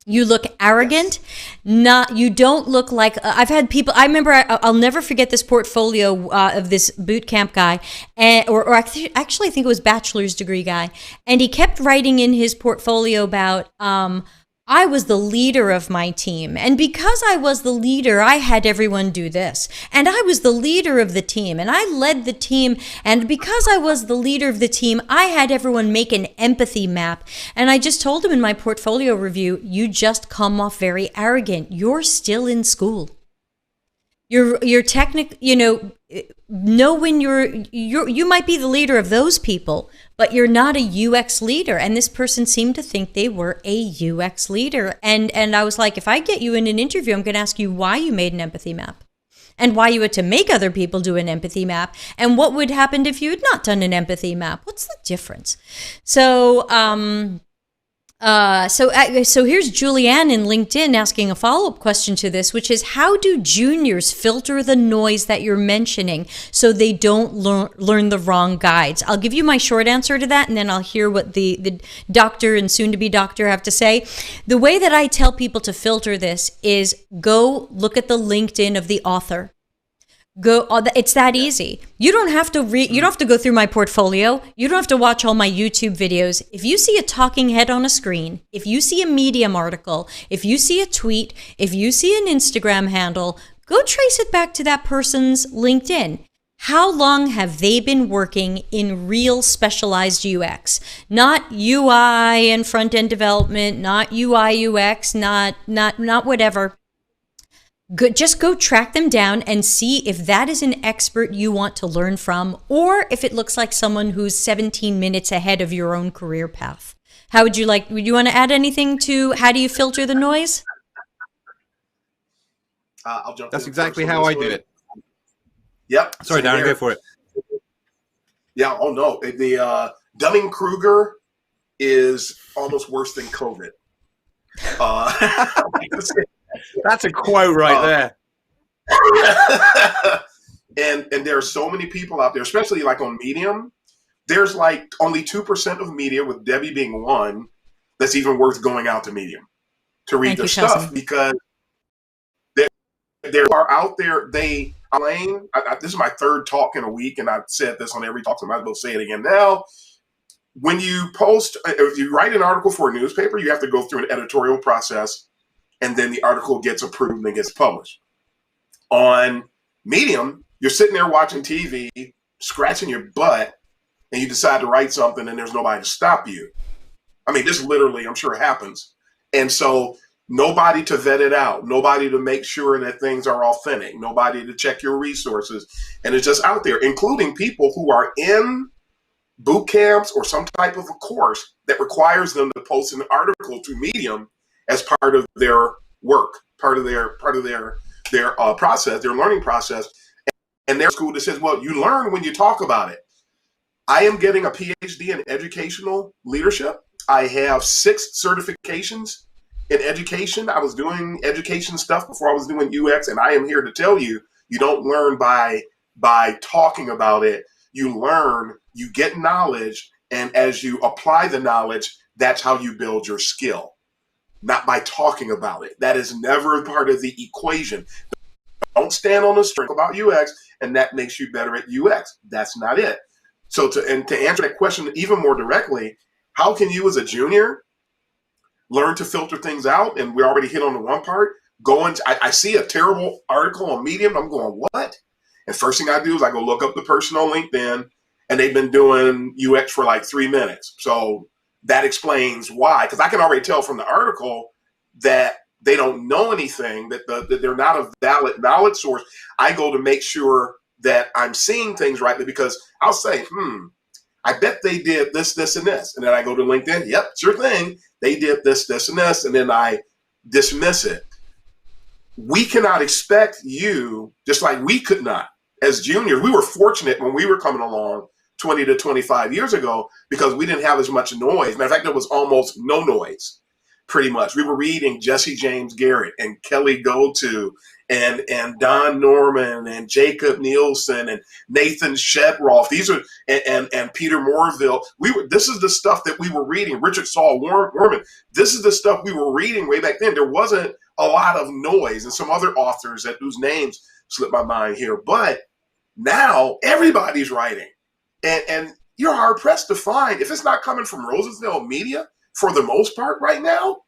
You look arrogant. You don't look like, I've had people, I remember, I'll never forget this portfolio of this bootcamp guy, or actually I think it was bachelor's degree guy. And he kept writing in his portfolio about, I was the leader of my team. And because I was the leader, I had everyone do this. And I was the leader of the team, and I led the team. And because I was the leader of the team, I had everyone make an empathy map. And I just told him in my portfolio review, you just come off very arrogant. You're still in school. You're technical, know when you might be the leader of those people, but you're not a UX leader. And this person seemed to think they were a UX leader. And I was like, if I get you in an interview, I'm going to ask you why you made an empathy map and why you had to make other people do an empathy map and what would happen if you had not done an empathy map. What's the difference? So, so here's Julianne in LinkedIn asking a follow-up question to this, which is, how do juniors filter the noise that you're mentioning so they don't learn the wrong guides? I'll give you my short answer to that, and then I'll hear what the doctor and soon-to-be doctor have to say. The way that I tell people to filter this is go look at the LinkedIn of the author. It's that easy. You don't have to you don't have to go through my portfolio. You don't have to watch all my YouTube videos. If you see a talking head on a screen, if you see a Medium article, if you see a tweet, if you see an Instagram handle, go trace it back to that person's LinkedIn. How long have they been working in real specialized UX? Not UI and front-end development, not UI UX, not whatever. Just go track them down and see if that is an expert you want to learn from, or if it looks like someone who's 17 minutes ahead of your own career path. Would you want to add anything to how do you filter the noise? I'll jump. That's exactly how I do it. Yep. Sorry, Darren, go for it. Yeah. Oh no, the Dunning-Kruger is almost worse than COVID. That's a quote right there. And there are so many people out there, especially like on Medium. There's like only 2% of media, with Debbie being one, that's even worth going out to Medium to read their stuff, because they are out there. This is my third talk in a week, and I've said this on every talk, so I might as well say it again now. When you post, if you write an article for a newspaper, you have to go through an editorial process, and then the article gets approved and gets published. On Medium, you're sitting there watching TV, scratching your butt, and you decide to write something, and there's nobody to stop you. I mean, this literally, I'm sure, happens. And so nobody to vet it out, nobody to make sure that things are authentic, nobody to check your resources. And it's just out there, including people who are in boot camps or some type of a course that requires them to post an article to Medium as part of their work, part of their process, their learning process. And their school that says, well, you learn when you talk about it. I am getting a PhD in educational leadership. I have 6 certifications in education. I was doing education stuff before I was doing UX, and I am here to tell you, you don't learn by talking about it. You learn, you get knowledge, and as you apply the knowledge, that's how you build your skill, not by talking about it. That is never part of the equation. Don't stand on the string about UX, and that makes you better at UX. That's not it. So to answer that question even more directly, how can you as a junior learn to filter things out? And we already hit on the one part. I see a terrible article on Medium. I'm going, what? And first thing I do is I go look up the person on LinkedIn, and they've been doing UX for like 3 minutes. So that explains why, because I can already tell from the article that they don't know anything, that they're not a valid knowledge source. I go to make sure that I'm seeing things rightly, because I'll say, I bet they did this, this, and this. And then I go to LinkedIn. Yep, sure thing. They did this, this, and this. And then I dismiss it. We cannot expect you, just like we could not, as juniors. We were fortunate when we were coming along 20 to 25 years ago, because we didn't have as much noise. Matter of fact, there was almost no noise, pretty much. We were reading Jesse James Garrett and Kelly Goto and Don Norman and Jacob Nielsen and Nathan Shedroff. These are and Peter Morville. This is the stuff that we were reading. Richard Saul Warman. This is the stuff we were reading way back then. There wasn't a lot of noise, and some other authors whose names slip my mind here. But now everybody's writing, and you're hard pressed to find, if it's not coming from Roosevelt Media for the most part right now.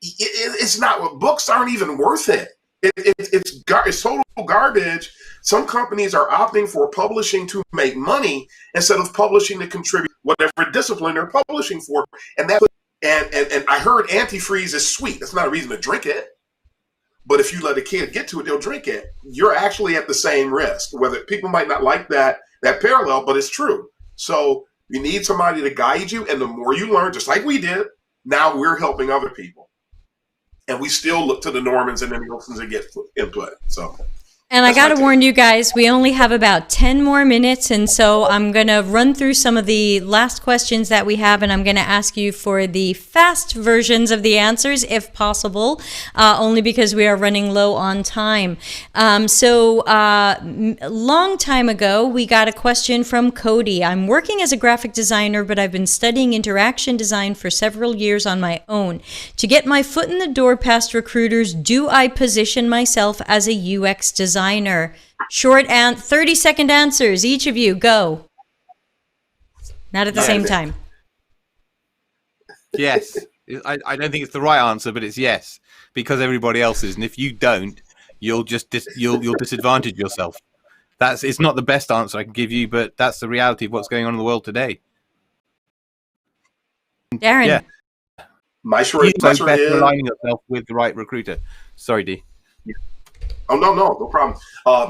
It's not. Books aren't even worth it. It's total garbage. Some companies are opting for publishing to make money instead of publishing to contribute whatever discipline they're publishing for. And I heard antifreeze is sweet. That's not a reason to drink it. But if you let a kid get to it, they'll drink it. You're actually at the same risk. Whether people might not like that parallel, but it's true. So you need somebody to guide you, and the more you learn, just like we did, now we're helping other people. And we still look to the Normans and the Nielsens to get input. So. And I got to warn you guys, we only have about 10 more minutes, and so I'm going to run through some of the last questions that we have, and I'm going to ask you for the fast versions of the answers, if possible, only because we are running low on time. Long time ago, we got a question from Cody. I'm working as a graphic designer, but I've been studying interaction design for several years on my own. To get my foot in the door past recruiters, do I position myself as a UX designer? Short and 30-second answers. Each of you, go. Not at the same time. Yes. I don't think it's the right answer, but it's yes, because everybody else is. And if you don't, you'll disadvantage yourself. It's not the best answer I can give you, but that's the reality of what's going on in the world today. Darren. Yeah. My short answer is aligning yourself with the right recruiter. Sorry, D. Oh, no problem.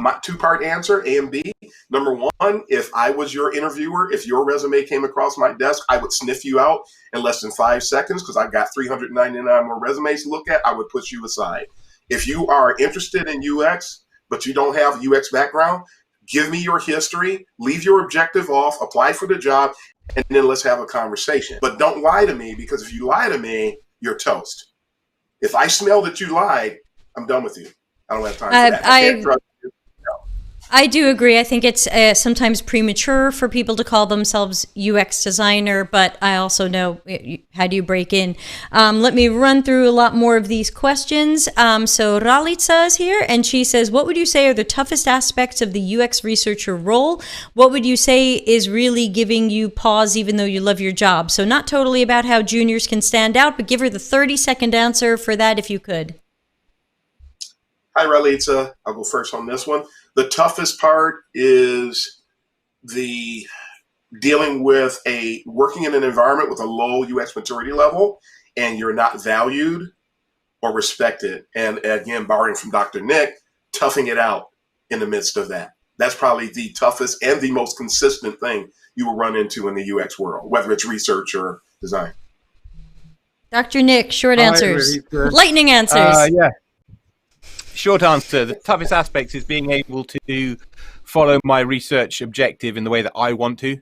My two-part answer, A and B. Number one, if I was your interviewer, if your resume came across my desk, I would sniff you out in less than 5 seconds because I've got 399 more resumes to look at. I would put you aside. If you are interested in UX, but you don't have UX background, give me your history, leave your objective off, apply for the job, and then let's have a conversation. But don't lie to me, because if you lie to me, you're toast. If I smell that you lied, I'm done with you. I don't have time for that. I do agree. I think it's sometimes premature for people to call themselves UX designer, but I also know how do you break in. Let me run through a lot more of these questions. So Ralitza is here, and she says, what would you say are the toughest aspects of the UX researcher role? What would you say is really giving you pause even though you love your job? So not totally about how juniors can stand out, but give her the 30-second answer for that if you could. Hi, Ralitza. I'll go first on this one. The toughest part is the dealing with working in an environment with a low UX maturity level, and you're not valued or respected. And again, borrowing from Dr. Nick, toughing it out in the midst of that. That's probably the toughest and the most consistent thing you will run into in the UX world, whether it's research or design. Dr. Nick, short answers. Lightning answers. Yeah. Short answer, the toughest aspect is being able to follow my research objective in the way that I want to.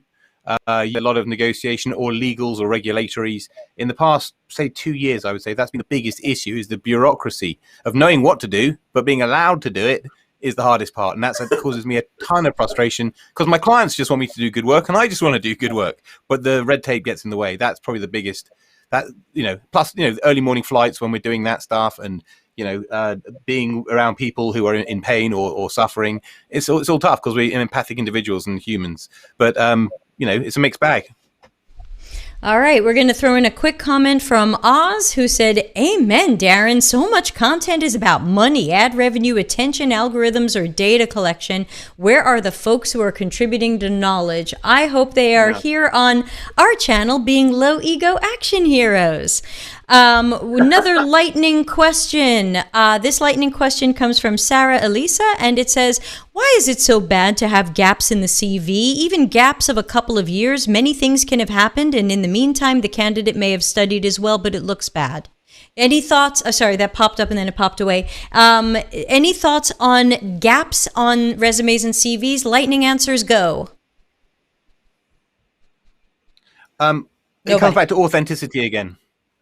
A lot of negotiation or legals or regulatories. In the past, say 2 years, I would say that's been the biggest issue, is the bureaucracy of knowing what to do, but being allowed to do it is the hardest part. And that causes me a ton of frustration because my clients just want me to do good work and I just want to do good work. But the red tape gets in the way. That's probably the biggest, plus, early morning flights when we're doing that stuff and, being around people who are in pain or suffering. It's all tough because we're empathic individuals and humans. But, it's a mixed bag. All right, we're going to throw in a quick comment from Oz, who said, Amen, Darren. So much content is about money, ad revenue, attention, algorithms, or data collection. Where are the folks who are contributing to knowledge? I hope they are here on our channel being low ego action heroes. Another lightning question. This lightning question comes from Sarah Elisa, and it says, why is it so bad to have gaps in the CV, even gaps of a couple of years? Many things can have happened, and in the meantime, the candidate may have studied as well, but it looks bad. Any thoughts? Sorry, that popped up and then it popped away. Any thoughts on gaps on resumes and CVs? Lightning answers, go. It comes back to authenticity again.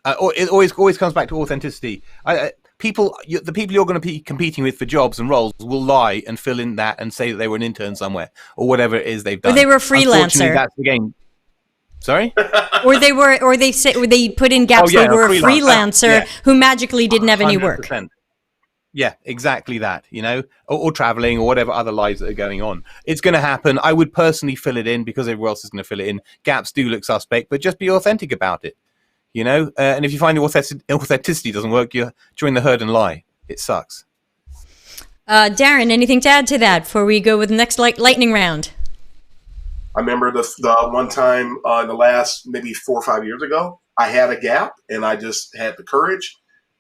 It always comes back to authenticity. The people you're going to be competing with for jobs and roles will lie and fill in that and say that they were an intern somewhere or whatever it is they've done. Or they were a freelancer. That's the game. Sorry? or they put in gaps. They were a freelancer who magically didn't have any work. 100%. Yeah, exactly that, or traveling or whatever other lies that are going on. It's going to happen. I would personally fill it in because everyone else is going to fill it in. Gaps do look suspect, but just be authentic about it. And if you find the authenticity doesn't work, you join the herd and lie. It sucks. Darren, anything to add to that before we go with the next lightning round? I remember the one time in the last maybe 4 or 5 years ago, I had a gap and I just had the courage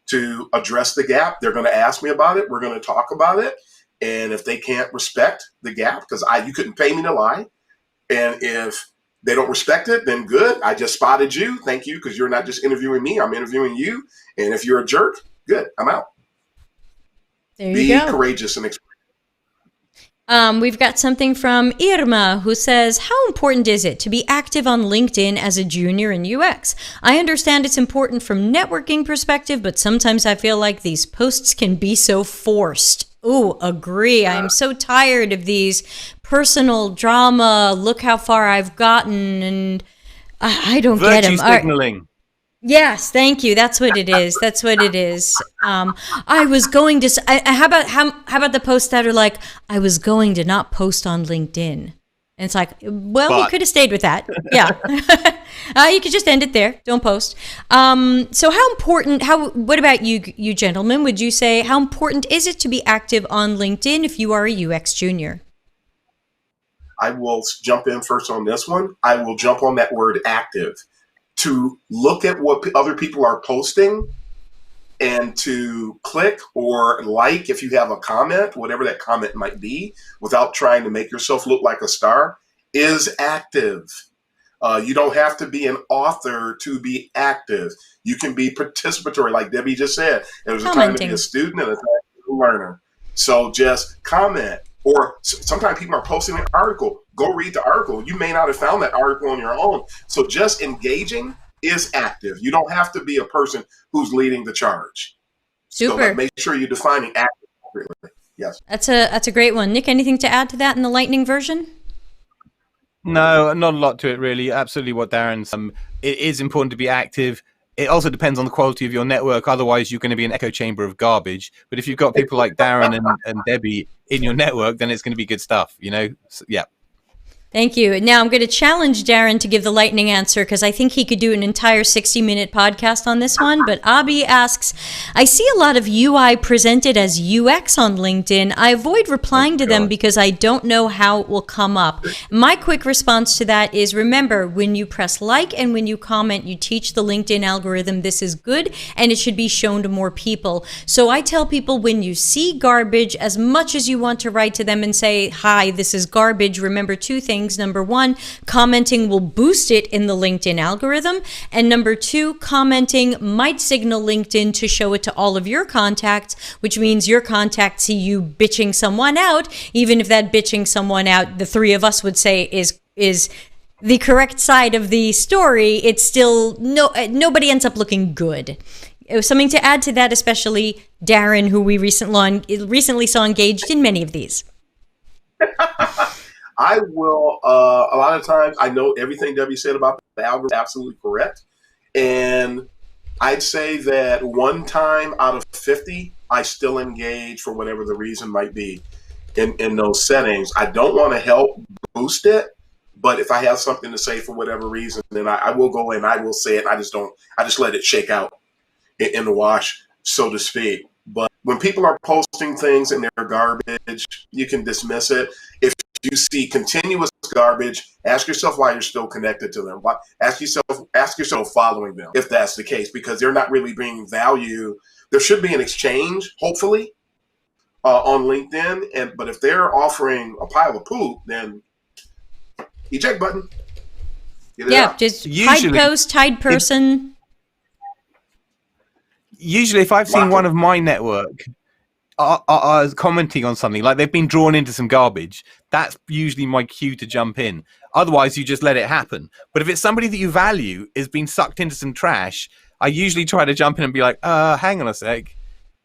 to address the gap. They're going to ask me about it. We're going to talk about it. And if they can't respect the gap, because you couldn't pay me to lie. And if they don't respect it, then good. I just spotted you. Thank you, because you're not just interviewing me. I'm interviewing you. And if you're a jerk, good. I'm out. There you go. Be courageous and express. We've got something from Irma, who says, how important is it to be active on LinkedIn as a junior in UX? I understand it's important from networking perspective, but sometimes I feel like these posts can be so forced. Ooh, agree. I'm so tired of these personal drama. Look how far I've gotten, and I don't get them. Virtue signaling. Yes, thank you. That's what it is. That's what it is. I was going to. How about the posts that are like, I was going to not post on LinkedIn, and it's like, well, you could have stayed with that. Yeah, you could just end it there. Don't post. So how important? What about you gentlemen? Would you say how important is it to be active on LinkedIn if you are a UX junior? I will jump in first on this one. I will jump on that word active, to look at what other people are posting and to click or like if you have a comment, whatever that comment might be, without trying to make yourself look like a star, is active. You don't have to be an author to be active. You can be participatory, like Debbie just said. There's a time to be a student and a time to be a learner. So just comment. Or sometimes people are posting an article. Go read the article. You may not have found that article on your own. So just engaging is active. You don't have to be a person who's leading the charge. Super. So make sure you're defining active appropriately. Yes. That's a great one. Nick, anything to add to that in the lightning version? No, not a lot to it, really. Absolutely what Darren's. It is important to be active. It also depends on the quality of your network. Otherwise, you're going to be an echo chamber of garbage. But if you've got people like Darren and Debbie in your network, then it's going to be good stuff, So, yeah. Thank you. Now I'm going to challenge Darren to give the lightning answer because I think he could do an entire 60-minute podcast on this one. But Abby asks, I see a lot of UI presented as UX on LinkedIn. I avoid replying to them because I don't know how it will come up. My quick response to that is, remember, when you press like and when you comment, you teach the LinkedIn algorithm this is good and it should be shown to more people. So I tell people, when you see garbage, as much as you want to write to them and say, hi, this is garbage, remember two things. Number one, commenting will boost it in the LinkedIn algorithm. And number two, commenting might signal LinkedIn to show it to all of your contacts, which means your contacts see you bitching someone out. Even if that bitching someone out, the three of us would say is the correct side of the story, it's still nobody ends up looking good. It was something to add to that, especially Darren, who we recently saw engaged in many of these. I will, a lot of times, I know everything Debbie said about the algorithm is absolutely correct. And I'd say that 1 time out of 50, I still engage for whatever the reason might be in those settings. I don't want to help boost it, but if I have something to say for whatever reason, then I will go in, I will say it. I just let it shake out in the wash, so to speak. But when people are posting things and they're garbage, you can dismiss it. If you see continuous garbage, ask yourself why you're still connected to them. Ask yourself following them, if that's the case, because they're not really bringing value. There should be an exchange, hopefully, on LinkedIn. But if they're offering a pile of poop, then eject button. Yeah, just hide post, hide person. Usually, if I've seen one of my network are commenting on something, like they've been drawn into some garbage, that's usually my cue to jump in. Otherwise, you just let it happen. But if it's somebody that you value is being sucked into some trash, I usually try to jump in and be like, hang on a sec.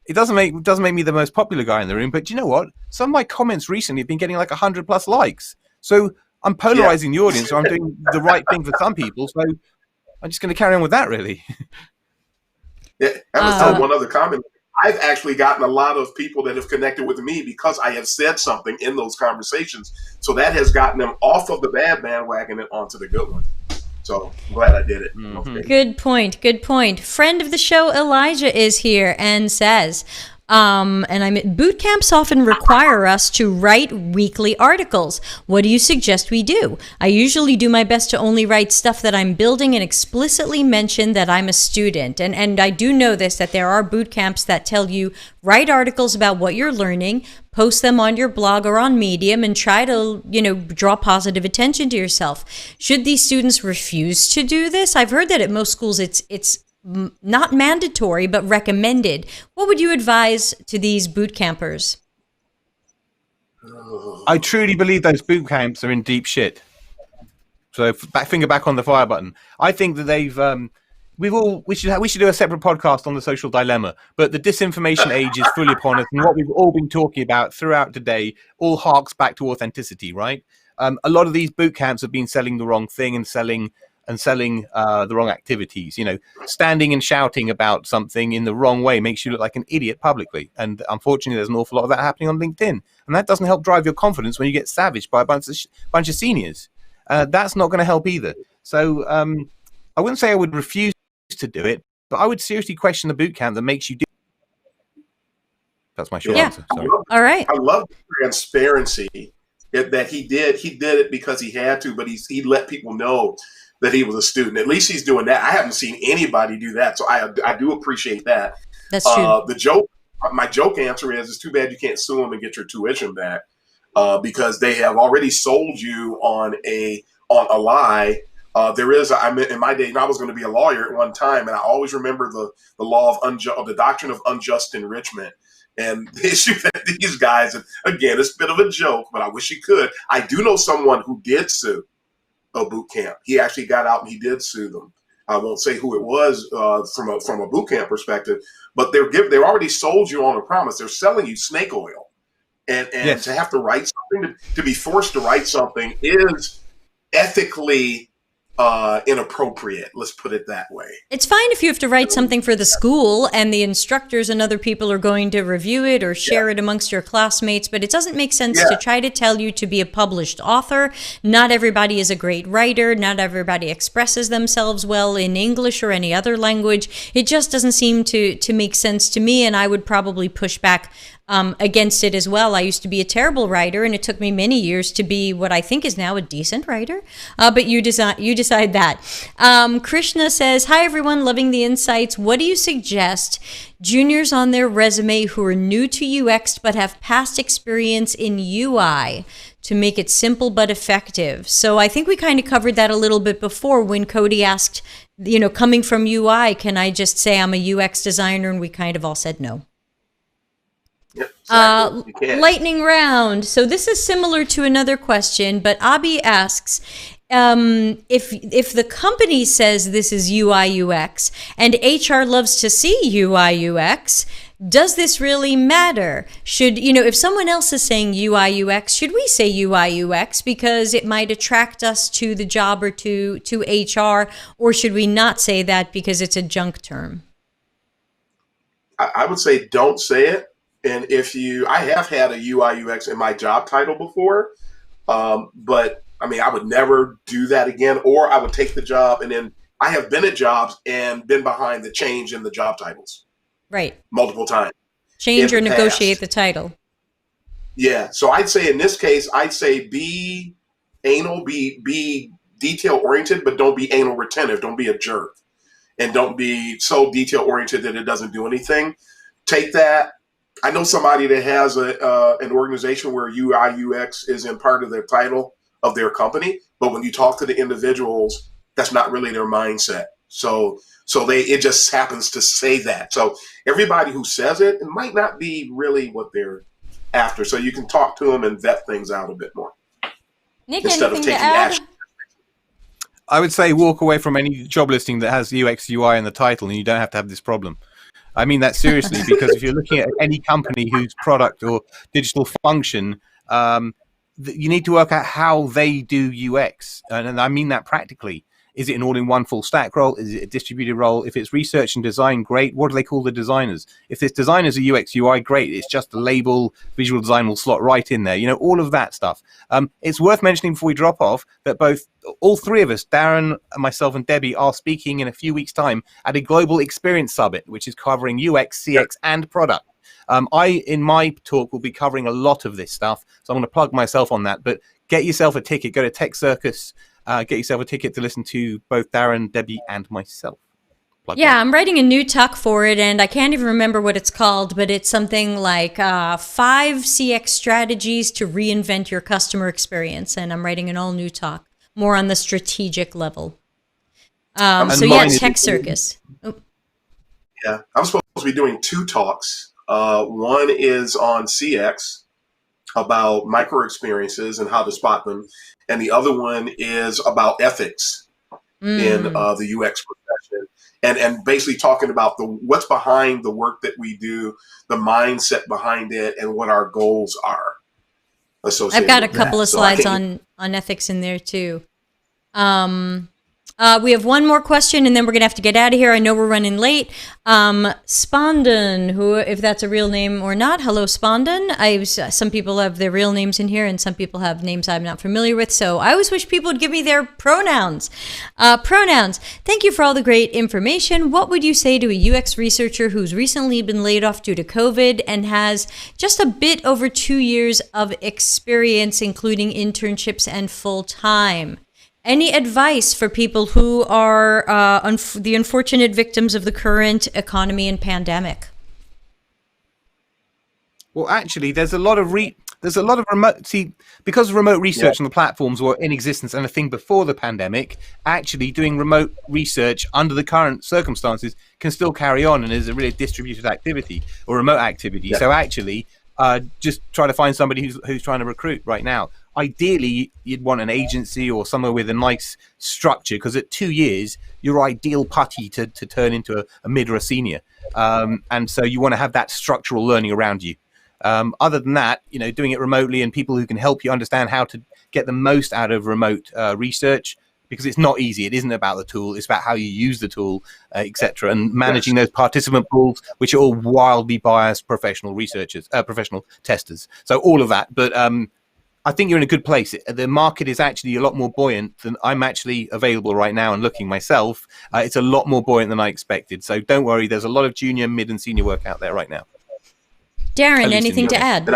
It doesn't make me the most popular guy in the room, but you know what? Some of my comments recently have been getting like 100+ likes. So I'm polarizing the audience, so I'm doing the right thing for some people. So I'm just going to carry on with that, really. Yeah, I was one other comment. I've actually gotten a lot of people that have connected with me because I have said something in those conversations. So that has gotten them off of the bad bandwagon and onto the good one. So I'm glad I did it. Mm-hmm. Good point. Good point. Friend of the show, Elijah, is here and says, Boot camps often require us to write weekly articles. What do you suggest we do? I usually do my best to only write stuff that I'm building and explicitly mention that I'm a student. And I do know this, that there are boot camps that tell you write articles about what you're learning, post them on your blog or on Medium, and try to, draw positive attention to yourself. Should these students refuse to do this? I've heard that at most schools it's not mandatory, but recommended. What would you advise to these boot campers? I truly believe those boot camps are in deep shit. So finger back on the fire button. I think that they've we should do a separate podcast on the social dilemma. But the disinformation age is fully upon us, and what we've all been talking about throughout today all harks back to authenticity, right? A lot of these boot camps have been selling the wrong thing and selling the wrong activities. Standing and shouting about something in the wrong way makes you look like an idiot publicly. And unfortunately, there's an awful lot of that happening on LinkedIn. And that doesn't help drive your confidence when you get savaged by a bunch of seniors. That's not going to help either. So I wouldn't say I would refuse to do it, but I would seriously question the boot camp that makes you do it. That's my short answer. Sorry. All right. I love the transparency that he did. He did it because he had to, but he let people know that he was a student. At least he's doing that. I haven't seen anybody do that, so I do appreciate that. That's true. My joke answer is, it's too bad you can't sue them and get your tuition back, because they have already sold you on a lie. In my day, I was going to be a lawyer at one time, and I always remember the law of the doctrine of unjust enrichment. And the issue that these guys, and again, it's a bit of a joke, but I wish he could. I do know someone who did sue a boot camp. He actually got out and he did sue them. I won't say who it was from a boot camp perspective, but they're already sold you on a promise. They're selling you snake oil, and yes. To have to write something, to be forced to write something is ethically inappropriate. Let's put it that way. It's fine if you have to write something for the school and the instructors and other people are going to review it or share it amongst your classmates, but it doesn't make sense to try to tell you to be a published author. Not everybody is a great writer. Not everybody expresses themselves well in English or any other language. It just doesn't seem to make sense to me, and I would probably push back against it as well. I used to be a terrible writer, and it took me many years to be what I think is now a decent writer. But you decide that. Krishna says, "Hi everyone, loving the insights. What do you suggest juniors on their resume who are new to UX but have past experience in UI to make it simple but effective?" So I think we kind of covered that a little bit before when Cody asked, coming from UI, can I just say I'm a UX designer? And we kind of all said no. Yep, exactly. Lightning round. So this is similar to another question, but Abhi asks, if the company says this is UI UX and HR loves to see UI UX, does this really matter? Should, if someone else is saying UI UX, should we say UI UX because it might attract us to the job or to HR, or should we not say that because it's a junk term? I would say don't say it. And I have had a UI UX in my job title before, but I would never do that again, or I would take the job, and then I have been at jobs and been behind the change in the job titles. Right. Multiple times. Change or negotiate the title. Yeah. So I'd say in this case, be anal, be detail oriented, but don't be anal retentive. Don't be a jerk, and don't be so detail oriented that it doesn't do anything. Take that. I know somebody that has an organization where UI UX is in part of their title of their company, but when you talk to the individuals, that's not really their mindset. So it just happens to say that. So everybody who says it might not be really what they're after. So you can talk to them and vet things out a bit more. Nick, instead of taking action. I would say walk away from any job listing that has UX UI in the title, and you don't have to have this problem. I mean that seriously, because if you're looking at any company whose product or digital function, you need to work out how they do UX. And I mean that practically. Is it an all-in-one full stack role? Is it a distributed role? If it's research and design, great. What do they call the designers? If it's designers are UX UI, great. It's just a label, visual design will slot right in there. All of that stuff. It's worth mentioning before we drop off that all three of us, Darren, myself, and Debbie, are speaking in a few weeks' time at a global experience summit, which is covering UX, CX, and product. In my talk, will be covering a lot of this stuff. So I'm going to plug myself on that. But get yourself a ticket. Go to Tech Circus. Get yourself a ticket to listen to both Darren, Debbie, and myself. Yeah, I'm writing a new talk for it, and I can't even remember what it's called, but it's something like 5 CX strategies to reinvent your customer experience. And I'm writing an all new talk, more on the strategic level. So yeah, Tech Circus. Oh. Yeah, I'm supposed to be doing 2 talks. One is on CX, about micro experiences and how to spot them. And the other one is about ethics in the UX profession. And basically talking about what's behind the work that we do, the mindset behind it, and what our goals are associated. I've got a with couple that. of slides on ethics in there too. We have one more question, and then we're going to have to get out of here. I know we're running late. Spandan, who, if that's a real name or not, hello, Spandan. Some people have their real names in here, and some people have names I'm not familiar with, so I always wish people would give me their pronouns. Pronouns. Thank you for all the great information. What would you say to a UX researcher who's recently been laid off due to COVID and has just a bit over 2 years of experience, including internships and full-time? Any advice for people who are the unfortunate victims of the current economy and pandemic? Well, actually, there's a lot of remote. See, because remote research on the platforms were in existence and a thing before the pandemic, actually doing remote research under the current circumstances can still carry on and is a really distributed activity or remote activity. Yeah. So actually, just try to find somebody who's trying to recruit right now. Ideally, you'd want an agency or somewhere with a nice structure, because at 2 years, you're ideal putty to turn into a mid or a senior. And so you want to have that structural learning around you. Other than that, doing it remotely and people who can help you understand how to get the most out of remote research, because it's not easy. It isn't about the tool. It's about how you use the tool, etc., and managing those participant pools, which are all wildly biased professional researchers, professional testers. So all of that. But I think you're in a good place. The market is actually a lot more buoyant than I'm actually available right now and looking myself. It's a lot more buoyant than I expected. So don't worry. There's a lot of junior, mid, and senior work out there right now. Darren, anything to add?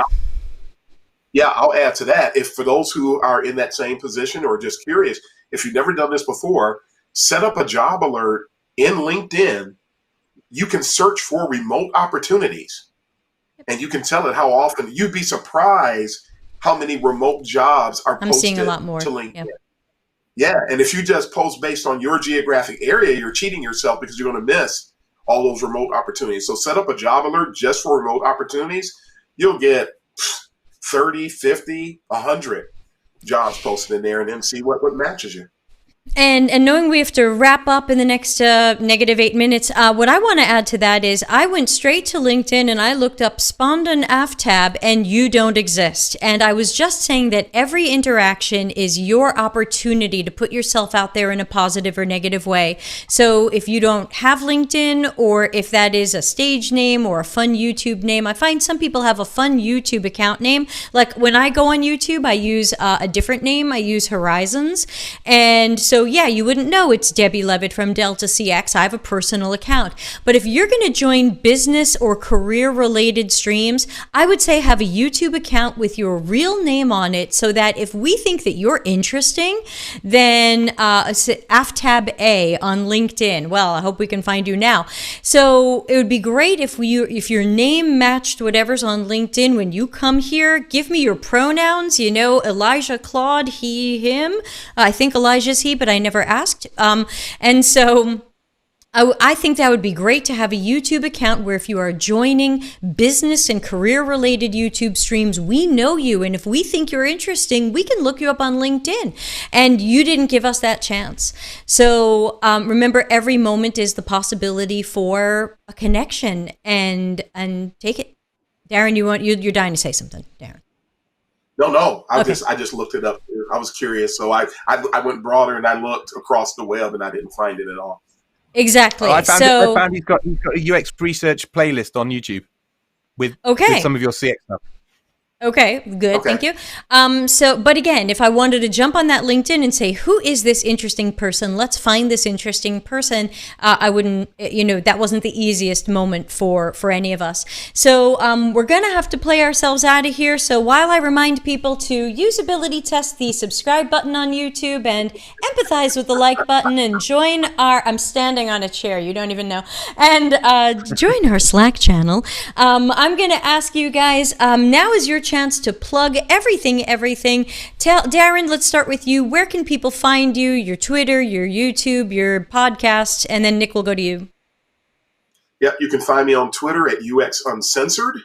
I'll add to that. If for those who are in that same position or just curious, if you've never done this before, set up a job alert in LinkedIn. You can search for remote opportunities, and you can tell it how often. You'd be surprised how many remote jobs are posted. I'm seeing a lot more to LinkedIn. Yeah, and if you just post based on your geographic area, you're cheating yourself because you're going to miss all those remote opportunities. So set up a job alert just for remote opportunities. You'll get 30, 50, 100 jobs posted in there, and then see what matches you. And knowing we have to wrap up in the next -8 minutes, what I want to add to that is I went straight to LinkedIn and I looked up Spandan Aftab, and you don't exist. And I was just saying that every interaction is your opportunity to put yourself out there in a positive or negative way. So if you don't have LinkedIn, or if that is a stage name or a fun YouTube name, I find some people have a fun YouTube account name. Like when I go on YouTube, I use a different name. I use Horizons. And so yeah, you wouldn't know it's Debbie Levitt from Delta CX. I have a personal account. But if you're going to join business or career-related streams, I would say have a YouTube account with your real name on it, so that if we think that you're interesting, then Aftab A on LinkedIn. Well, I hope we can find you now. So it would be great if your name matched whatever's on LinkedIn when you come here. Give me your pronouns. Elijah, Claude, he, him. I think Elijah's he, but I never asked. And so I think that would be great to have a YouTube account where if you are joining business and career-related YouTube streams, we know you. And if we think you're interesting, we can look you up on LinkedIn. And you didn't give us that chance. So remember, every moment is the possibility for a connection, and take it. Darren, you're dying to say something, Darren. No. I just looked it up. I was curious, so I went broader and I looked across the web and I didn't find it at all. Exactly. I found he's got a UX research playlist on YouTube with some of your CX stuff. Okay, good. Okay. Thank you. But again, if I wanted to jump on that LinkedIn and say, who is this interesting person? Let's find this interesting person. I wouldn't, that wasn't the easiest moment for any of us. So we're going to have to play ourselves out of here. So while I remind people to usability test the subscribe button on YouTube and empathize with the like button and join I'm standing on a chair, you don't even know, and join our Slack channel. I'm going to ask you guys, now is your chance to plug everything. Darren, let's start with you. Where can people find you? Your Twitter, your YouTube, your podcast, and then Nick will go to you. Yeah, you can find me on Twitter at UX Uncensored.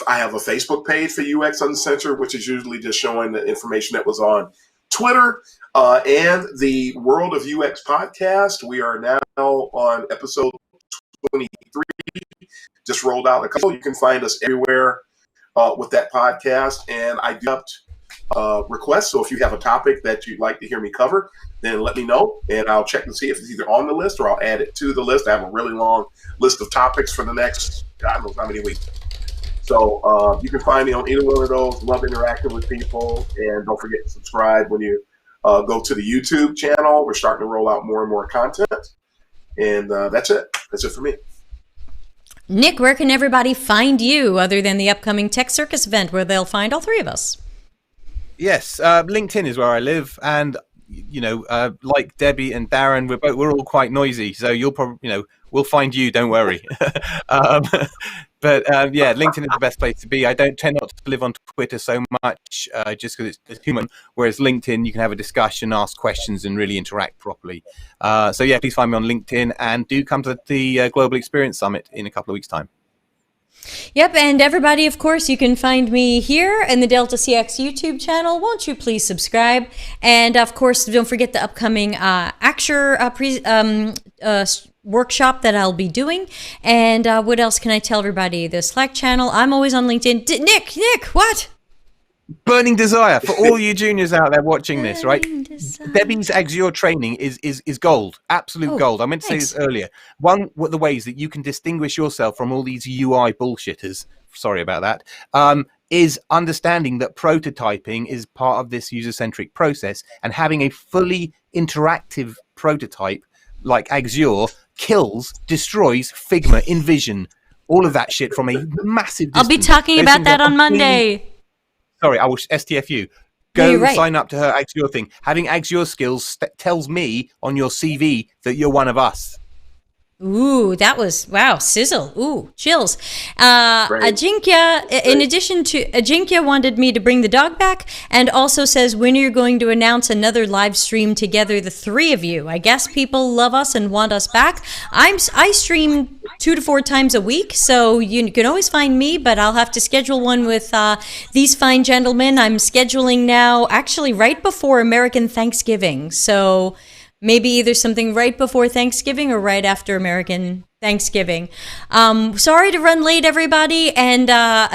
I have a Facebook page for UX Uncensored, which is usually just showing the information that was on Twitter. And the World of UX podcast. We are now on episode 23. Just rolled out a couple. You can find us everywhere with that podcast, and I do requests. So if you have a topic that you'd like to hear me cover, then let me know, and I'll check and see if it's either on the list or I'll add it to the list. I have a really long list of topics for the next, God knows how many weeks. So you can find me on either one of those. Love interacting with people, and don't forget to subscribe when you go to the YouTube channel. We're starting to roll out more and more content, and that's it. That's it for me. Nick, where can everybody find you other than the upcoming Tech Circus event where they'll find all three of us? Yes, LinkedIn is where I live, and like Debbie and Darren, we're all quite noisy, so you'll probably we'll find you. Don't worry. But LinkedIn is the best place to be. I don't tend not to live on Twitter so much, just because it's human. Whereas LinkedIn, you can have a discussion, ask questions, and really interact properly. Please find me on LinkedIn, and do come to the Global Experience Summit in a couple of weeks' time. Yep, and everybody, of course, you can find me here in the Delta CX YouTube channel. Won't you please subscribe? And of course, don't forget the upcoming Acture workshop that I'll be doing. And what else can I tell everybody? The Slack channel. I'm always on LinkedIn. Nick, what? Burning desire for all you juniors out there watching this, right? Debbie's Azure training is gold, absolute gold. I meant to say this earlier. One of the ways that you can distinguish yourself from all these UI bullshitters, sorry about that, is understanding that prototyping is part of this user-centric process, and having a fully interactive prototype like Azure destroys Figma, InVision, all of that shit from a massive distance. I'll be talking about that on Monday. Sorry, I will STFU. Go sign up to her Azure thing. Having Azure skills tells me on your CV that you're one of us. Ooh, that was, wow, sizzle. Ooh, chills. Ajinkya, in addition to, Ajinkya wanted me to bring the dog back, and also says, when are you going to announce another live stream together, the three of you? I guess people love us and want us back. I stream 2 to 4 times a week, so you can always find me, but I'll have to schedule one with these fine gentlemen. I'm scheduling now, actually right before American Thanksgiving, so maybe either something right before Thanksgiving or right after American Thanksgiving. Sorry to run late, everybody, and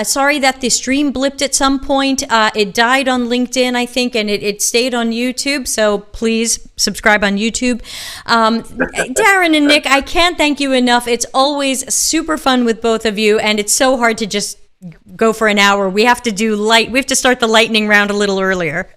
sorry that the stream blipped at some point. It died on LinkedIn, I think, and it stayed on YouTube, so please subscribe on YouTube. Darren and Nick, I can't thank you enough. It's always super fun with both of you, and it's so hard to just go for an hour. We have to start the lightning round a little earlier.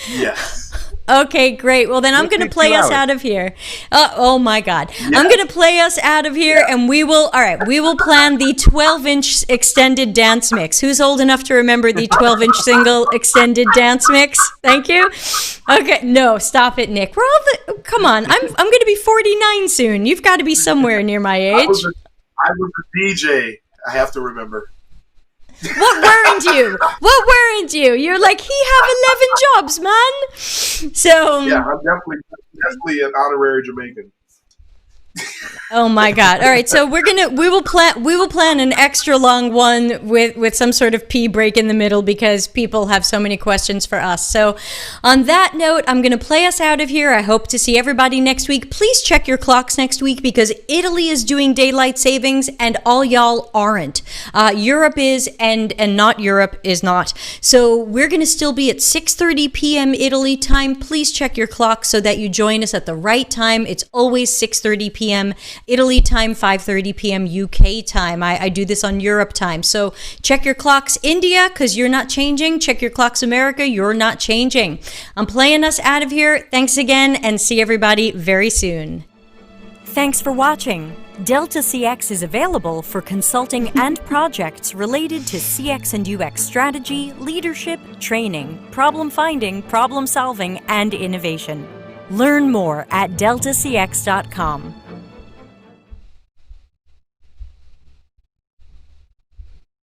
Yes. Okay, great. Well, then I'm going to play us out of here. Oh my God. Yeah. I'm going to play us out of here, and we will plan the 12-inch extended dance mix. Who's old enough to remember the 12-inch single extended dance mix? Thank you. Okay, no, stop it, Nick. Come on. I'm going to be 49 soon. You've got to be somewhere near my age. I was a DJ. I have to remember. What weren't you? You're like, he have 11 jobs, man. So yeah, I'm definitely an honorary Jamaican. Oh my God. All right. So we will plan an extra long one with some sort of pee break in the middle because people have so many questions for us. So on that note, I'm going to play us out of here. I hope to see everybody next week. Please check your clocks next week because Italy is doing daylight savings and all y'all aren't. Europe is and not Europe is not. So we're going to still be at 6:30 p.m. Italy time. Please check your clock so that you join us at the right time. It's always 6:30 p.m. p.m. Italy time, 5:30 p.m. UK time. I do this on Europe time. So check your clocks, India, because you're not changing. Check your clocks, America, you're not changing. I'm playing us out of here. Thanks again, and see everybody very soon. Thanks for watching. Delta CX is available for consulting and projects related to CX and UX strategy, leadership, training, problem finding, problem solving, and innovation. Learn more at deltacx.com.